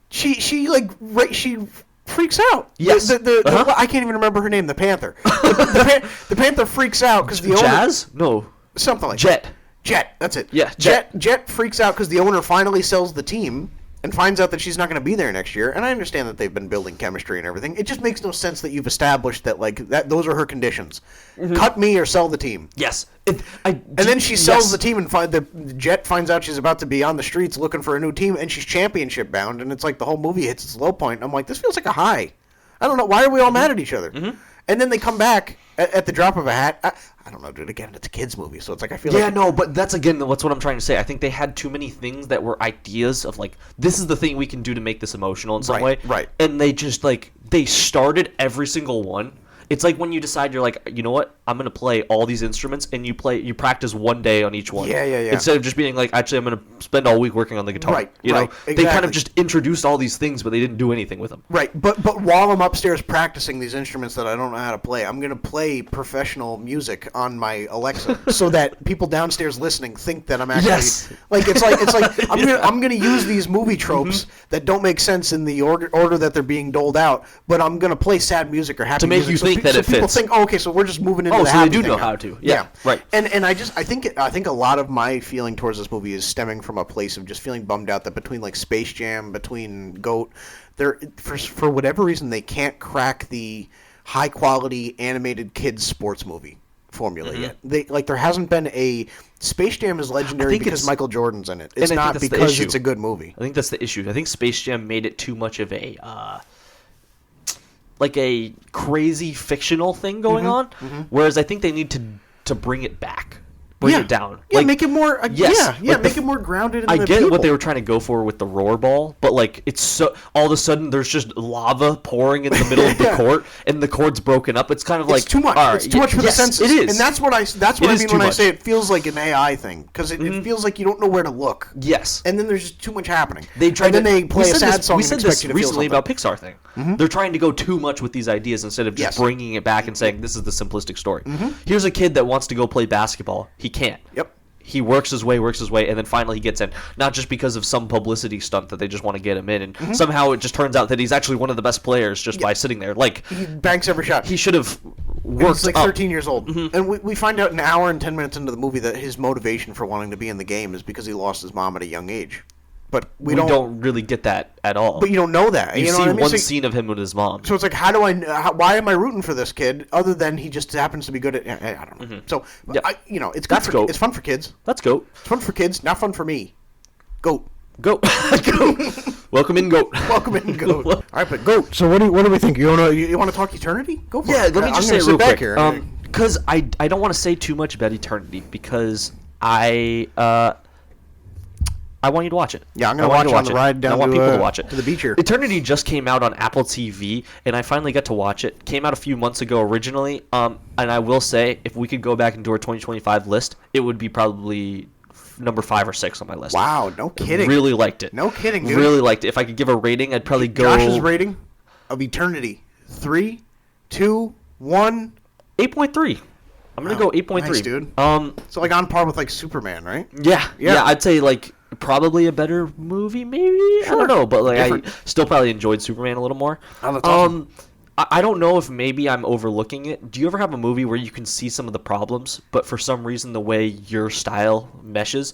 she freaks out. Yes. I can't even remember her name. The Panther. The Panther freaks out because the owner. Jazz? No. Something like Jet. Jet. That's it. Yeah. Jet freaks out because the owner finally sells the team and finds out that she's not going to be there next year. And I understand that they've been building chemistry and everything. It just makes no sense that you've established that those are her conditions. Cut me or sell the team. Yes. And then she sells the team, and the Jet finds out she's about to be on the streets looking for a new team, and she's championship bound. And it's like the whole movie hits its low point. I'm like, this feels like a high. I don't know. Why are we all mad at each other? And then they come back at the drop of a hat. I don't know, dude. Again, it's a kids' movie, so it's like I feel like... Yeah, no, but that's what I'm trying to say. I think they had too many things that were ideas of, like, this is the thing we can do to make this emotional in some way. Right. And they just, like, they started every single one. It's like when you decide, you're like, you know what? I'm going to play all these instruments, and you practice one day on each one. Yeah. Instead of just being like, actually, I'm going to spend all week working on the guitar. Right, you know? exactly. They kind of just introduced all these things, but they didn't do anything with them. Right, but while I'm upstairs practicing these instruments that I don't know how to play, I'm going to play professional music on my Alexa so that people downstairs listening think that I'm actually... Yes. It's like I'm going to use these movie tropes that don't make sense in the order that they're being doled out, but I'm going to play sad music or happy music. To make you think that it fits. People think, oh, okay, so we're just moving into the so happy they do thing know now. how to. Yeah, right. And I think a lot of my feeling towards this movie is stemming from a place of just feeling bummed out that between like Space Jam, between GOAT, they're for whatever reason they can't crack the high quality animated kids sports movie formula yet. There hasn't been a Space Jam is legendary because Michael Jordan's in it. It's not because it's a good movie. I think that's the issue. I think Space Jam made it too much of a like a crazy fictional thing going on, whereas I think they need to bring it back. Bring it down. Yeah, make it more. Yes. Make it more grounded in the get people. what they were trying to go for with the roar ball, but like it's so all of a sudden there's just lava pouring in the middle of the court, and the court's broken up. It's kind of like too much. It's too much for the senses. It is, and that's what I mean when I say it feels like an AI thing because it feels like you don't know where to look. Yes, and then there's just too much happening. They play a sad song. We said this recently about something. Pixar thing. They're trying to go too much with these ideas instead of just bringing it back and saying this is the simplistic story. Here's a kid that wants to go play basketball. He can't. Yep. He works his way, and then finally he gets in. Not just because of some publicity stunt that they just want to get him in, and somehow it just turns out that he's actually one of the best players just by sitting there. Like he banks every shot. He should have worked. He's like 13 years old, and we find out an hour and 10 minutes into the movie that his motivation for wanting to be in the game is because he lost his mom at a young age. But we don't really get that at all. But you don't know that. You see what I mean? one scene of him with his mom. So it's like, why am I rooting for this kid other than he just happens to be good at? I don't know. So it's good. It's fun for kids. That's GOAT. It's fun for kids, not fun for me. GOAT. Goat. Welcome in, GOAT. Welcome in, GOAT. All right, but GOAT. So what do we think? You want to talk eternity? Go for it. Yeah, let me just say it real quick. Here. Because I don't want to say too much about eternity because I I want you to watch it. Yeah, I'm going to watch it on the ride down I want people to watch it. To the beach here. Eternity just came out on Apple TV, and I finally got to watch it. Came out a few months ago originally, and I will say, if we could go back and do our 2025 list, it would be probably number 5 or 6 on my list. Wow, no kidding. Really liked it. No kidding, dude. Really liked it. If I could give a rating, I'd probably go... Josh's rating of Eternity. 3, 2, 1... 8.3. I'm going to go 8.3. Nice, dude. So, like, on par with, like, Superman, right? Yeah, I'd say, like, probably a better movie, maybe? Sure. I don't know, but, like, I still probably enjoyed Superman a little more. Oh, that's awesome. I don't know if maybe I'm overlooking it. Do you ever have a movie where you can see some of the problems, but for some reason the way your style meshes,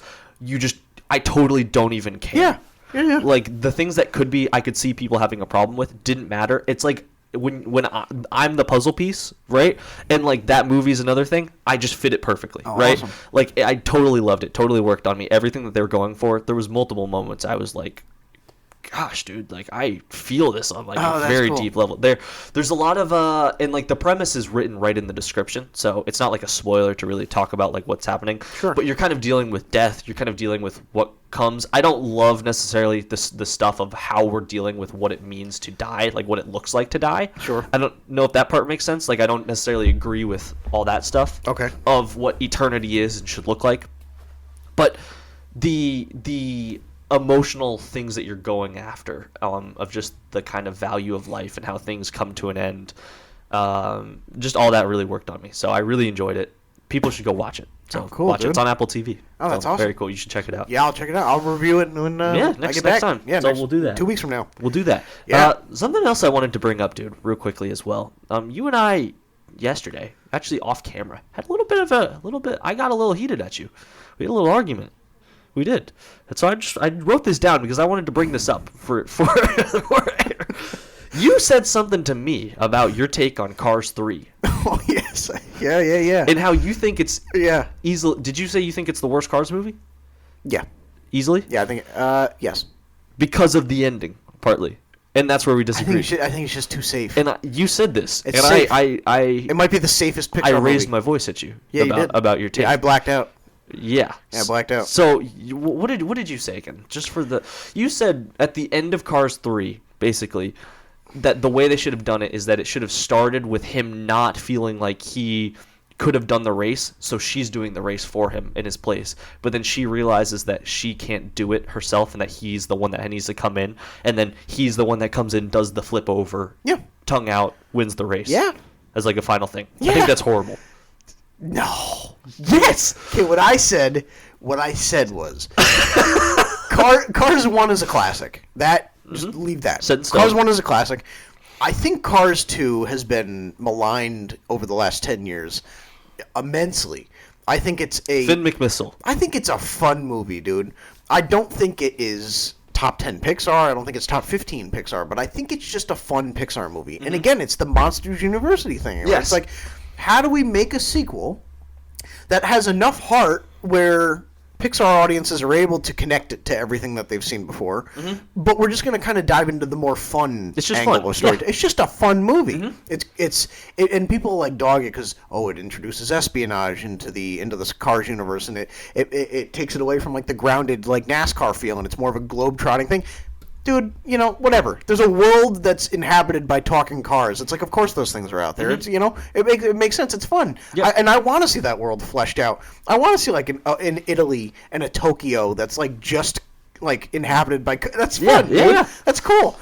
I totally don't even care. Yeah. Like, the things that I could see people having a problem with didn't matter. It's like, when I'm the puzzle piece, right? And like that movie's another thing, I just fit it perfectly, right? Awesome. Like I totally loved it, totally worked on me. Everything that they were going for, there was multiple moments I was like, gosh, dude, like I feel this on like a very deep level. There's a lot of and like the premise is written right in the description, so it's not like a spoiler to really talk about like what's happening. Sure. But you're kind of dealing with death. You're kind of dealing with what comes. I don't love necessarily the stuff of how we're dealing with what it means to die, like what it looks like to die. Sure. I don't know if that part makes sense. Like I don't necessarily agree with all that stuff. Okay. Of what eternity is and should look like, but the emotional things that you're going after, of just the kind of value of life and how things come to an end, just all that really worked on me. So I really enjoyed it. People should go watch it. So cool, watch dude. it. It's on Apple TV. Oh, that's awesome. Very cool. You should check it out. Yeah, I'll check it out. I'll review it when next I get back. time. Yeah, so we'll do that. 2 weeks from now. We'll do that. Yeah. Something else I wanted to bring up, dude, real quickly as well. You and I yesterday, actually off camera, had a little bit. I got a little heated at you. We had a little argument. We did. And so I wrote this down because I wanted to bring this up for You said something to me about your take on Cars 3. Oh, yes. Yeah. And how you think it's easily. Did you say you think it's the worst Cars movie? Yeah. Easily? Yeah, I think yes. Because of the ending, partly. And that's where we disagree. I think it's just too safe. And you said this. It's safe. It might be the safest Pixar movie. I raised my voice at you, you did. about your take. Yeah, I blacked out. Yeah, I blacked out. So what did you say again? Just for you said at the end of Cars 3, basically, that the way they should have done it is that it should have started with him not feeling like he could have done the race, so she's doing the race for him in his place. But then she realizes that she can't do it herself and that he's the one that needs to come in, and then he's the one that comes in, does the flip over, tongue out, wins the race. Yeah. As like a final thing. Yeah. I think that's horrible. No. Yes. Okay, what I said was Cars 1 is a classic. Just leave that. Cars 1 is a classic. I think Cars 2 has been maligned over the last 10 years immensely. I think it's Finn McMissile. I think it's a fun movie, dude. I don't think it is top 10 Pixar. I don't think it's top 15 Pixar, but I think it's just a fun Pixar movie. Mm-hmm. And again, it's the Monsters University thing. Right? Yes. It's like, how do we make a sequel that has enough heart where Pixar audiences are able to connect it to everything that they've seen before, but we're just going to kind of dive into the more fun angle of story. Yeah. It's just a fun movie. Mm-hmm. And people like dog it because it introduces espionage into the Cars universe, and it takes it away from like the grounded like NASCAR feel, and it's more of a globe-trotting thing. Dude, whatever. There's a world that's inhabited by talking cars. It's like, of course those things are out there. Mm-hmm. It's, it makes sense. It's fun. Yeah. And I want to see that world fleshed out. I want to see like in Italy and a Tokyo that's like just like inhabited by. That's fun. Yeah. That's cool.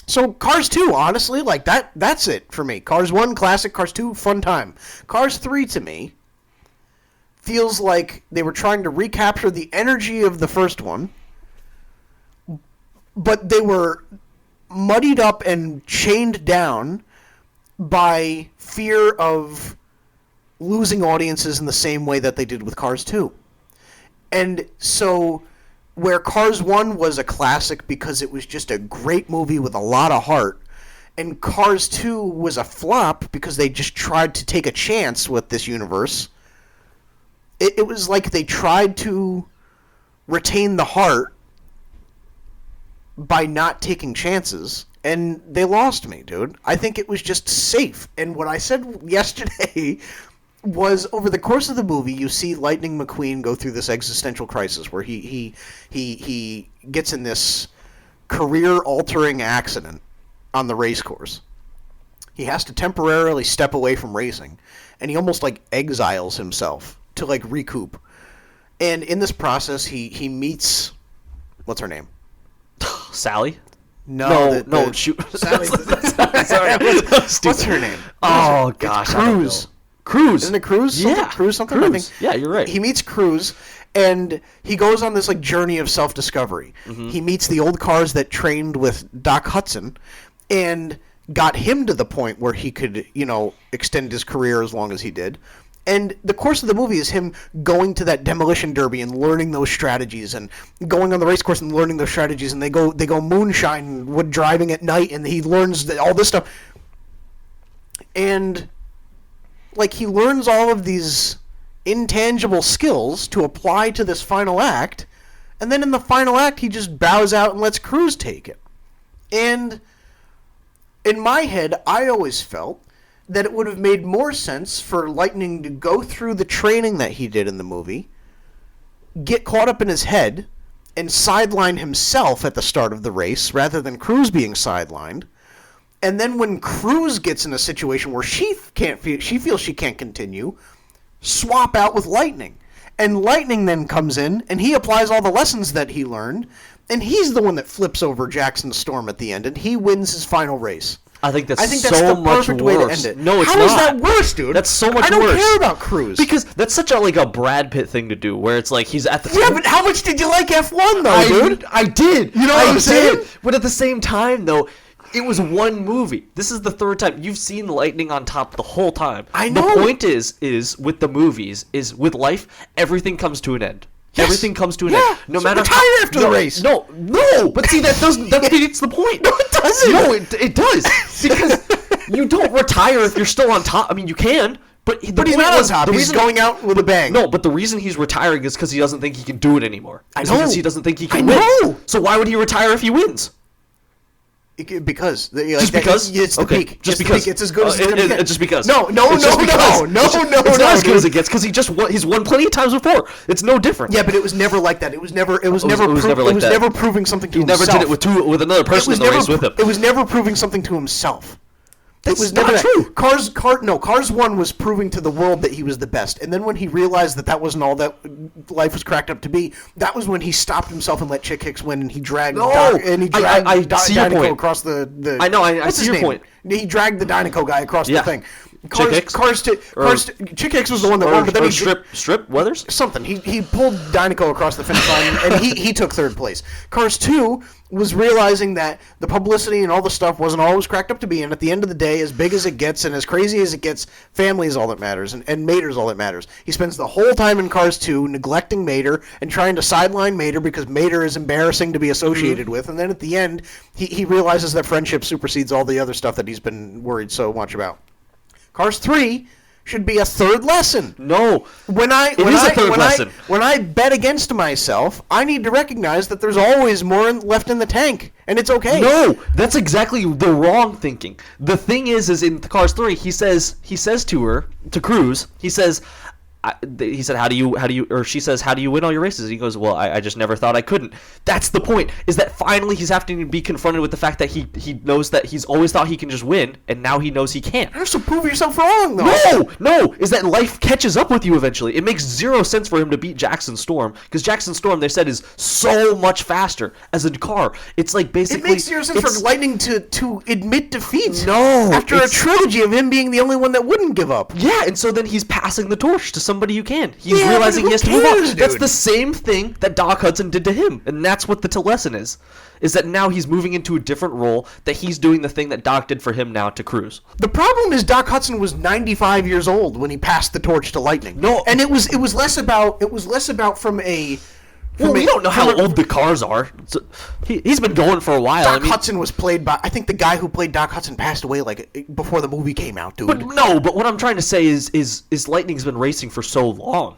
So Cars 2, honestly, like that's it for me. Cars 1, classic. Cars 2, fun time. Cars 3, to me, feels like they were trying to recapture the energy of the first one, but they were muddied up and chained down by fear of losing audiences in the same way that they did with Cars 2. And so where Cars 1 was a classic because it was just a great movie with a lot of heart, and Cars 2 was a flop because they just tried to take a chance with this universe, it was like they tried to retain the heart by not taking chances, and they lost me, dude. I think it was just safe. And what I said yesterday was over the course of the movie, you see Lightning McQueen go through this existential crisis where he gets in this career-altering accident on the race course. He has to temporarily step away from racing, and he almost like exiles himself to like recoup. And in this process, he meets, what's her name? Sally? No, shoot. Sally. Sorry. What's her name? Oh gosh, Cruz. Cruz. Isn't it Cruz? Yeah, Cruz something. Cruz. I think. Yeah, you're right. He meets Cruz, and he goes on this like journey of self-discovery. Mm-hmm. He meets the old cars that trained with Doc Hudson, and got him to the point where he could, extend his career as long as he did. And the course of the movie is him going to that demolition derby and learning those strategies, and going on the race course and learning those strategies. And they go moonshine wood driving at night, and he learns all this stuff. And like he learns all of these intangible skills to apply to this final act, and then in the final act he just bows out and lets Cruz take it. And in my head, I always felt that it would have made more sense for Lightning to go through the training that he did in the movie, get caught up in his head, and sideline himself at the start of the race rather than Cruz being sidelined. And then when Cruz gets in a situation where she feels she can't continue, swap out with Lightning. And Lightning then comes in, and he applies all the lessons that he learned, and he's the one that flips over Jackson Storm at the end, and he wins his final race. I think that's so the much perfect way worse. to end it. No, it's not. How is that worse, dude? That's so much worse. I don't care about Cruz. Because that's such a Brad Pitt thing to do, where it's like he's at the... Yeah, but how much did you like F1, though, dude? I did. You know what I'm saying? But at the same time, though, it was one movie. This is the third time. You've seen Lightning on top the whole time. I know. The point is with the movies, is with life, everything comes to an end. Yes. Everything comes to an end. No matter retire after the race. No. But see, that defeats the point. No, it doesn't. No, it does. Because you don't retire if you're still on top. I mean, you can. But he's not on top. He's going out with a bang. No, but the reason he's retiring is because he doesn't think he can do it anymore. I know. Because he doesn't think he can win. So why would he retire if he wins? Because just because it's the peak. Just because it's as good as it's gonna get. Just because. No. It's not as good as it gets because he's won plenty of times before. It's no different. Yeah, but it was never like that. It was never proving something to himself. He never did it with another person in the race with him. It was never proving something to himself. It was never true. Cars 1 was proving to the world that he was the best. And then when he realized that wasn't all that life was cracked up to be, that was when he stopped himself and let Chick Hicks win, and he dragged Dynaco across the I know, I see your point. He dragged the Dynaco guy across the thing. Chick Chick Hicks was the one that won, but then Strip Weathers? Something. He pulled Dynaco across the finish line, and he took third place. Cars 2 was realizing that the publicity and all the stuff wasn't always cracked up to be, and at the end of the day, as big as it gets and as crazy as it gets, family is all that matters, and Mater's all that matters. He spends the whole time in Cars 2 neglecting Mater and trying to sideline Mater because Mater is embarrassing to be associated with, and then at the end, he realizes that friendship supersedes all the other stuff that he's been worried so much about. Cars 3 should be a third lesson. No. When I bet against myself, I need to recognize that there's always more left in the tank, and it's okay. No, that's exactly the wrong thinking. The thing is in Cars 3, he says to Cruz, he said, how do you, or she says, how do you win all your races? And he goes, well, I just never thought I couldn't. That's the point, is that finally he's having to be confronted with the fact that he knows that he's always thought he can just win, and now he knows he can't. You're so prove yourself wrong, though. No, is that life catches up with you eventually. It makes zero sense for him to beat Jackson Storm, because Jackson Storm, they said, is so much faster as a car. It's like basically... It makes zero sense for Lightning to admit defeat. No. After a trilogy of him being the only one that wouldn't give up. Yeah, and so then he's passing the torch to somebody who can. He's realizing he has to move on. Dude. That's the same thing that Doc Hudson did to him, and that's what the lesson is that now he's moving into a different role, that he's doing the thing that Doc did for him now to Cruz. The problem is Doc Hudson was 95 years old when he passed the torch to Lightning. No, and it was less about from a... Well, we don't know how old the cars are. So he's been going for a while. Doc Hudson was played by... I think the guy who played Doc Hudson passed away before the movie came out, dude. But what I'm trying to say is Lightning's been racing for so long.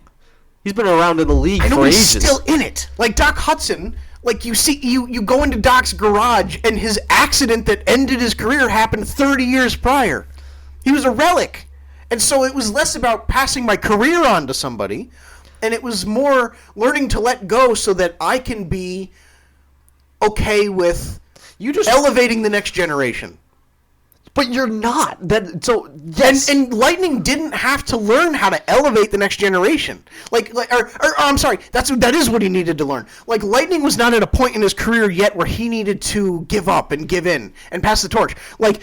He's been around in the league for ages. He's still in it. Like Doc Hudson, like you go into Doc's garage and his accident that ended his career happened 30 years prior. He was a relic. And so it was less about passing my career on to somebody, and it was more learning to let go so that I can be okay with elevating the next generation. But you're not. Yes. And Lightning didn't have to learn how to elevate the next generation. I'm sorry. That is what he needed to learn. Like, Lightning was not at a point in his career yet where he needed to give up and give in and pass the torch. Like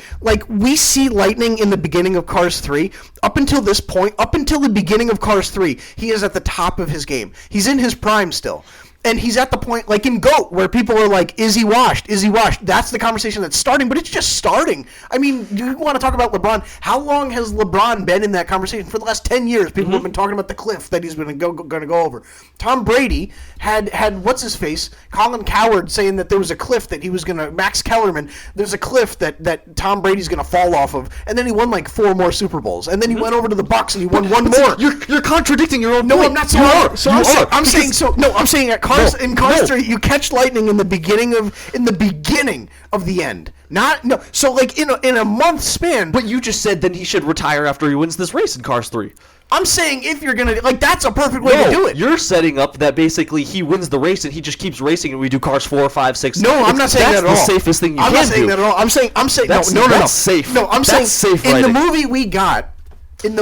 we see Lightning in the beginning of Cars 3. Up until this point, up until the beginning of Cars 3, he is at the top of his game. He's in his prime still. And he's at the point, like in GOAT, where people are like, is he washed? Is he washed? That's the conversation that's starting, but it's just starting. I mean, you want to talk about LeBron. How long has LeBron been in that conversation? For the last 10 years, people have been talking about the cliff that he's going to go over. Tom Brady had what's-his-face, Colin Cowherd, saying that there was a cliff that he was going to, Max Kellerman, there's a cliff that Tom Brady's going to fall off of. And then he won like 4 more Super Bowls. And then he went over to the Bucs and he won one more. You're contradicting your own point. No, I'm not saying I'm saying at Cars 3, you catch Lightning in the beginning of the end. So like in a month span. But you just said then he should retire after he wins this race in Cars 3. I'm saying if you're gonna that's a perfect way to do it. You're setting up that basically he wins the race and he just keeps racing and we do Cars 4, 5, 6. No, I'm not saying that at all. That's the safest thing you can do. I'm not saying that at all. I'm saying no. That's safe. No, I'm saying safe in writing. the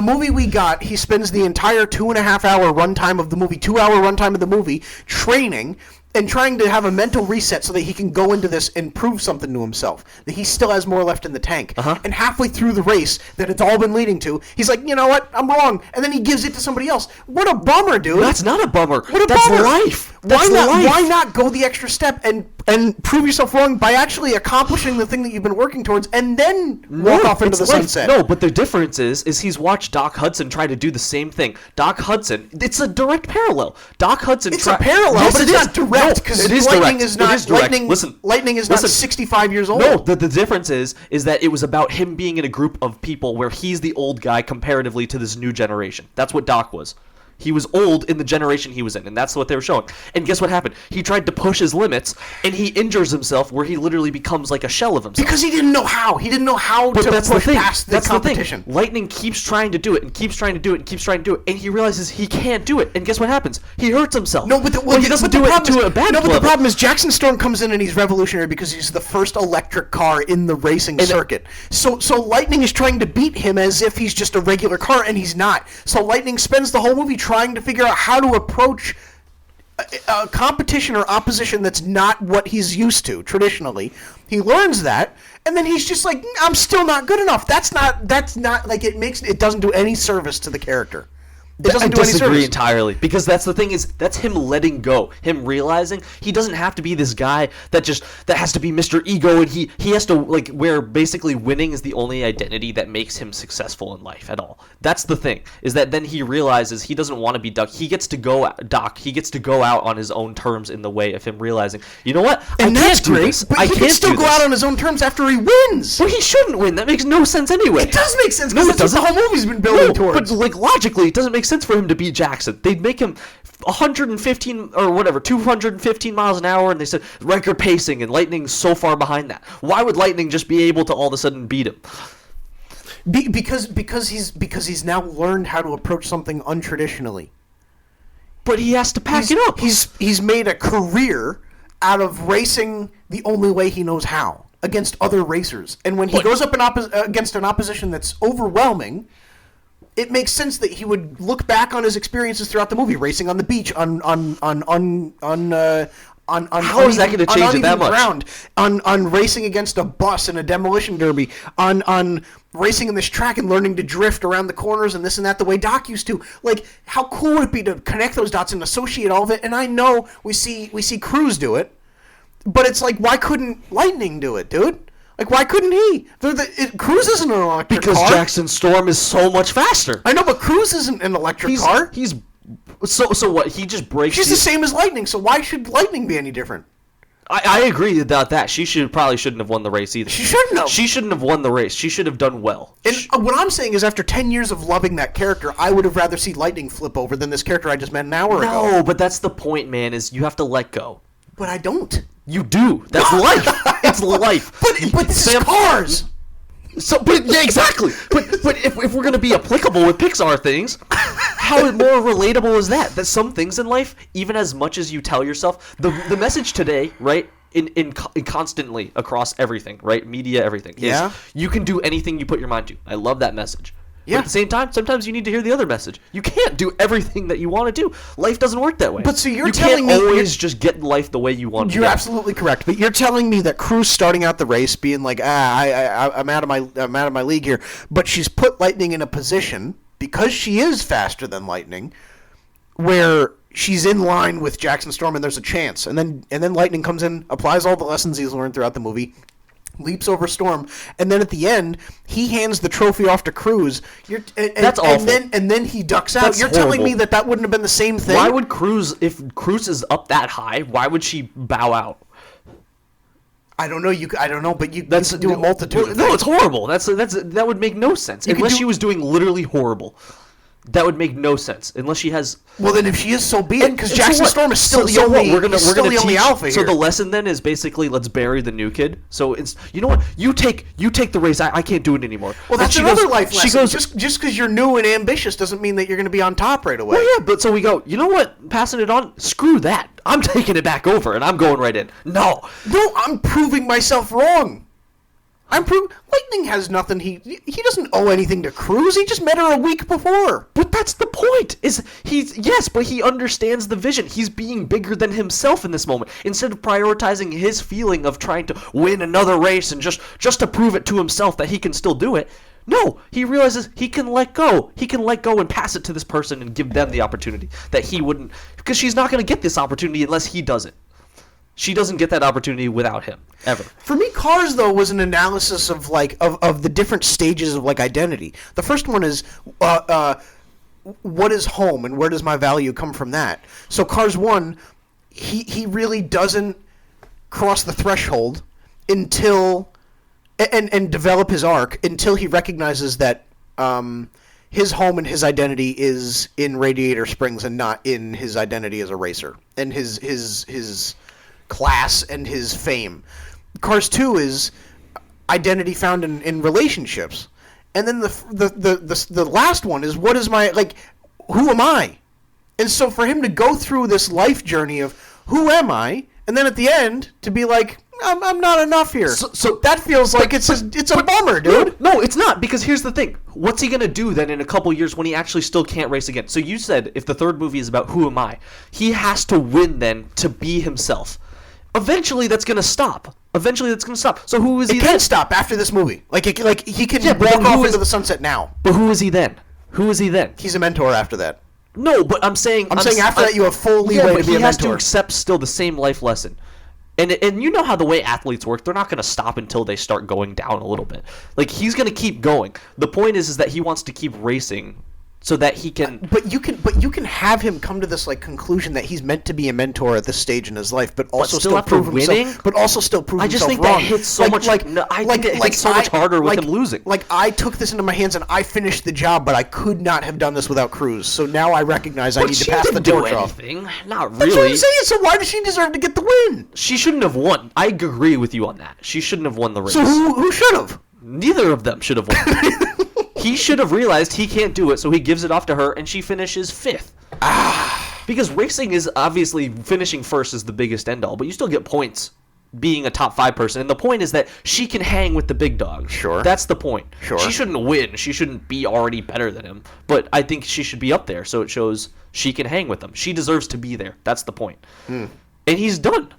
movie we got, he spends the entire 2.5-hour runtime of the movie, 2-hour runtime of the movie, training and trying to have a mental reset so that he can go into this and prove something to himself, that he still has more left in the tank. And halfway through the race that it's all been leading to, he's like, you know what, I'm wrong. And then he gives it to somebody else. What a bummer, dude. That's not a bummer. That's life. That's life. Why not go the extra step and prove yourself wrong by actually accomplishing the thing that you've been working towards and then walk off into the sunset? No, but the difference is he's watched Doc Hudson try to do the same thing. Doc Hudson, it's a direct parallel. Doc Hudson It's a parallel, yes, but it's not direct. Because Lightning is not. Lightning is not 65 years old. No, the difference is that it was about him being in a group of people where he's the old guy comparatively to this new generation. That's what Doc was. He was old in the generation he was in, and that's what they were showing. And guess what happened? He tried to push his limits, and he injures himself where he literally becomes like a shell of himself. Because he didn't know how. He didn't know how to push past the competition. The thing. Lightning keeps trying to do it, and keeps trying to do it, and keeps trying to do it, and he realizes he can't do it. And guess what happens? He hurts himself. No, but he doesn't do it to a bad level. But the problem is Jackson Storm comes in and he's revolutionary because he's the first electric car in the racing circuit. So Lightning is trying to beat him as if he's just a regular car, and he's not. So Lightning spends the whole movie trying to figure out how to approach a competition or opposition that's not what he's used to traditionally. He learns that, and then he's just like, I'm still not good enough. That's not like it doesn't do any service to the character. It doesn't do any service. I disagree entirely, because that's the thing is that's him letting go, him realizing he doesn't have to be this guy that has to be Mr. Ego, and he has to where basically winning is the only identity that makes him successful in life at all. That's the thing, is that then he realizes he doesn't want to be Doc. He gets to go out on his own terms in the way of him realizing, you know what? And that's great, but he can still go out on his own terms after he wins. Well, he shouldn't win. That makes no sense anyway. It does make sense, because that's what the whole movie's been building towards. But logically, it doesn't make sense for him to beat Jackson. They'd make him 115 or whatever, 215 miles an hour, and they said record pacing, and Lightning's so far behind that. Why would Lightning just be able to all of a sudden beat him? Because he's now learned how to approach something untraditionally. But he has to pack it up. He's made a career out of racing the only way he knows how against other racers, and when he goes up against an opposition that's overwhelming, it makes sense that he would look back on his experiences throughout the movie, racing on the beach, on how is that going to change it that much? Ground, on racing against a bus in a demolition derby, on racing in this track and learning to drift around the corners and this and that the way Doc used to. Like, how cool would it be to connect those dots and associate all of it? And I know we see Cruz do it, but it's like, why couldn't Lightning do it, dude? Like, why couldn't he? Cruz isn't an electric car. Because Jackson Storm is so much faster. I know, but Cruz isn't an electric car. So what? He just breaks. She's the same as Lightning, so why should Lightning be any different? I agree about that. She probably shouldn't have won the race either. She shouldn't have. She shouldn't have won the race. She should have done well. And what I'm saying is, after 10 years of loving that character, I would have rather seen Lightning flip over than this character I just met an hour ago. No, but that's the point, man. Is you have to let go. But I don't. You do. That's life. It's life. But this is Cars. So, but yeah, exactly. But if we're gonna be applicable with Pixar things, how more relatable is that? That some things in life, even as much as you tell yourself, the message today, right? In constantly across everything, right? Media, everything. Yeah. You can do anything you put your mind to. I love that message. Yeah. But at the same time, sometimes you need to hear the other message. You can't do everything that you want to do. Life doesn't work that way. But so you're you telling can't me always just get life the way you want to. You're absolutely correct. But you're telling me that Cruz starting out the race being like, I'm out of my league here. But she's put Lightning in a position because she is faster than Lightning, where she's in line with Jackson Storm, and there's a chance. And then Lightning comes in, applies all the lessons he's learned throughout the movie, leaps over Storm, and then at the end he hands the trophy off to Cruz. That's awful. And then he ducks out. That's You're horrible. telling me that wouldn't have been the same thing? Why would Cruz, if Cruz is up that high, why would she bow out? I don't know. I don't know, but you could do a multitude. Of no, things. it's horrible. That would make no sense unless she was doing literally horrible. That would make no sense unless she has. Well, then if she is, so be it. Because Jackson Storm is still the only. We're gonna teach alpha here. So the lesson then is basically let's bury the new kid. So it's you know what you take the race. I can't do it anymore. Well, that's another life lesson. She goes just because you're new and ambitious doesn't mean that you're going to be on top right away. Well, yeah, but so we go. You know what? Passing it on. Screw that. I'm taking it back over and I'm going right in. No, I'm proving myself wrong. Lightning has nothing. He doesn't owe anything to Cruz. He just met her a week before. But that's the point. But he understands the vision. He's being bigger than himself in this moment. Instead of prioritizing his feeling of trying to win another race and just to prove it to himself that he can still do it. No, he realizes he can let go. He can let go and pass it to this person and give them the opportunity that he wouldn't, because she's not going to get this opportunity unless he does it. She doesn't get that opportunity without him, ever. For me, Cars, though, was an analysis of of the different stages of identity. The first one is what is home and where does my value come from that? So Cars 1, he really doesn't cross the threshold until and develop his arc until he recognizes that his home and his identity is in Radiator Springs and not in his identity as a racer and his class and his fame. Cars 2 is identity found in relationships. And then the last one is what is my, who am I? And so for him to go through this life journey of who am I, and then at the end to be like, I'm not enough here. So that feels like it's a bummer, dude. No, it's not, because here's the thing. What's he going to do then in a couple years when he actually still can't race again? So you said if the third movie is about who am I, he has to win then to be himself. Eventually that's going to stop. So who is he then? It can stop after this movie. He can walk off into the sunset now. But who is he then? He's a mentor after that. No, but I'm saying after that you have full leeway to be a mentor. He has to accept still the same life lesson. And you know how the way athletes work, they're not going to stop until they start going down a little bit. He's going to keep going. The point is that he wants to keep racing so that he can. But you can have him come to this conclusion that he's meant to be a mentor at this stage in his life, but also still prove himself. But also still prove himself wrong. I just think that hits so much. I think it hits so much harder with him losing. I took this into my hands and I finished the job, but I could not have done this without Cruz. So now I recognize I need to pass the torch off. Not really. That's what I'm saying. So why does she deserve to get the win? She shouldn't have won. I agree with you on that. She shouldn't have won the race. So who should have? Neither of them should have won. He should have realized he can't do it, so he gives it off to her, and she finishes 5th. Because racing is obviously finishing first is the biggest end-all, but you still get points being a top 5 person, and the point is that she can hang with the big dogs. Sure. That's the point. Sure. She shouldn't win. She shouldn't be already better than him, but I think she should be up there, so it shows she can hang with them. She deserves to be there. That's the point. And he's done.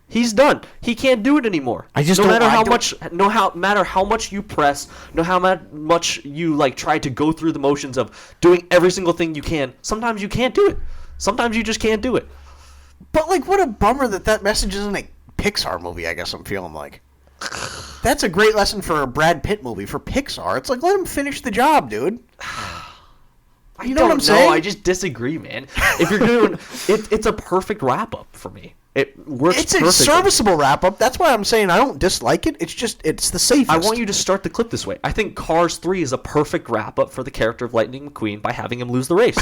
He's done. He can't do it anymore. No matter how much you press, no how much you try to go through the motions of doing every single thing you can. Sometimes you can't do it. Sometimes you just can't do it. But what a bummer that message isn't a Pixar movie. I guess I'm feeling like that's a great lesson for a Brad Pitt movie for Pixar. It's let him finish the job, dude. You know what I'm saying? I just disagree, man. If you're doing it's a perfect wrap up for me. It works perfectly. It's a serviceable wrap-up. That's why I'm saying I don't dislike it. It's the safest. I want you to start the clip this way. I think Cars 3 is a perfect wrap-up for the character of Lightning McQueen by having him lose the race.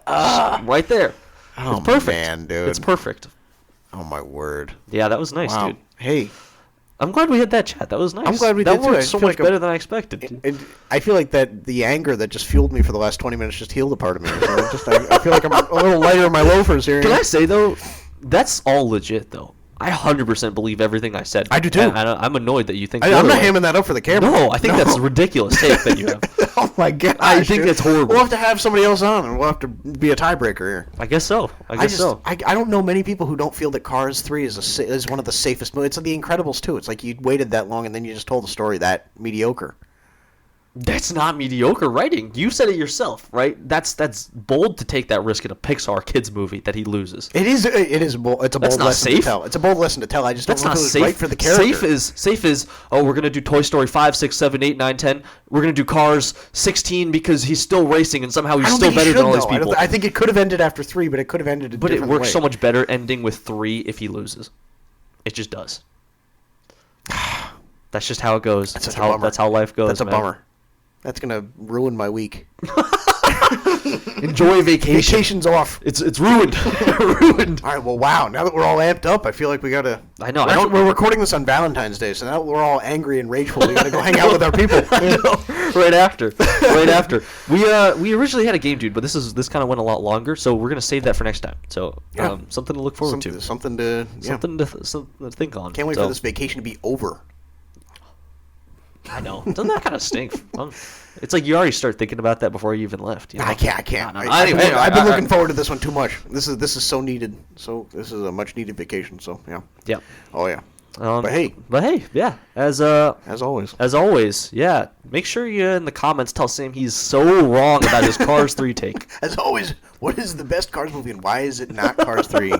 Right there. Oh, it's perfect. Man, dude. It's perfect. Oh, my word. Yeah, that was nice, wow. dude. Hey, I'm glad we had that chat. That was nice. I'm glad we that did too. worked so much better than I expected. I feel like that the anger that just fueled me for the last 20 minutes just healed a part of me. So I feel like I'm a little lighter in my loafers here. Can I say though, that's all legit though. I 100% believe everything I said. I do too. I'm annoyed that you think. I'm not hamming that up for the camera. No, I think that's a ridiculous take that you have. Oh my god! I think that's horrible. We'll have to have somebody else on, and we'll have to be a tiebreaker here. I guess so. I guess so. I don't know many people who don't feel that Cars 3 is one of the safest movies. It's like The Incredibles too. It's like you waited that long and then you just told a story that mediocre. That's not mediocre writing. You said it yourself, right? That's bold to take that risk in a Pixar kids movie that he loses. It is. It's a bold lesson to tell. It's a bold lesson to tell. I just don't know if it was right for the character. Safe is. Oh, we're gonna do Toy Story 5, 6, 7, 8, 9, 10. We're gonna do Cars 16 because he's still racing and somehow he's still better than all these people. I think it could have ended after 3, but it could have ended a different way. But it works so much better ending with 3 if he loses. It just does. That's just how it goes. That's how life goes. That's a bummer. That's gonna ruin my week. Enjoy vacation. Vacation's off. It's ruined. Ruined. All right. Well, wow. Now that we're all amped up, I feel like we gotta. I know. We're recording this on Valentine's Day, so now we're all angry and rageful. We gotta go hang out with our people. I know. Right after. Right after. We originally had a game, dude, but this kind of went a lot longer, so we're gonna save that for next time. So something to look forward to. Something to think on. Can't wait for this vacation to be over. I know. Doesn't that kind of stink? It's like you already start thinking about that before you even left. You know? I can't. No. Anyway, I've been looking forward to this one too much. This is so needed. So this is a much needed vacation. So yeah. Yeah. Oh yeah. But hey, yeah. As always, yeah. Make sure you in the comments tell Sam he's so wrong about his Cars 3 take. As always, what is the best Cars movie and why is it not Cars 3?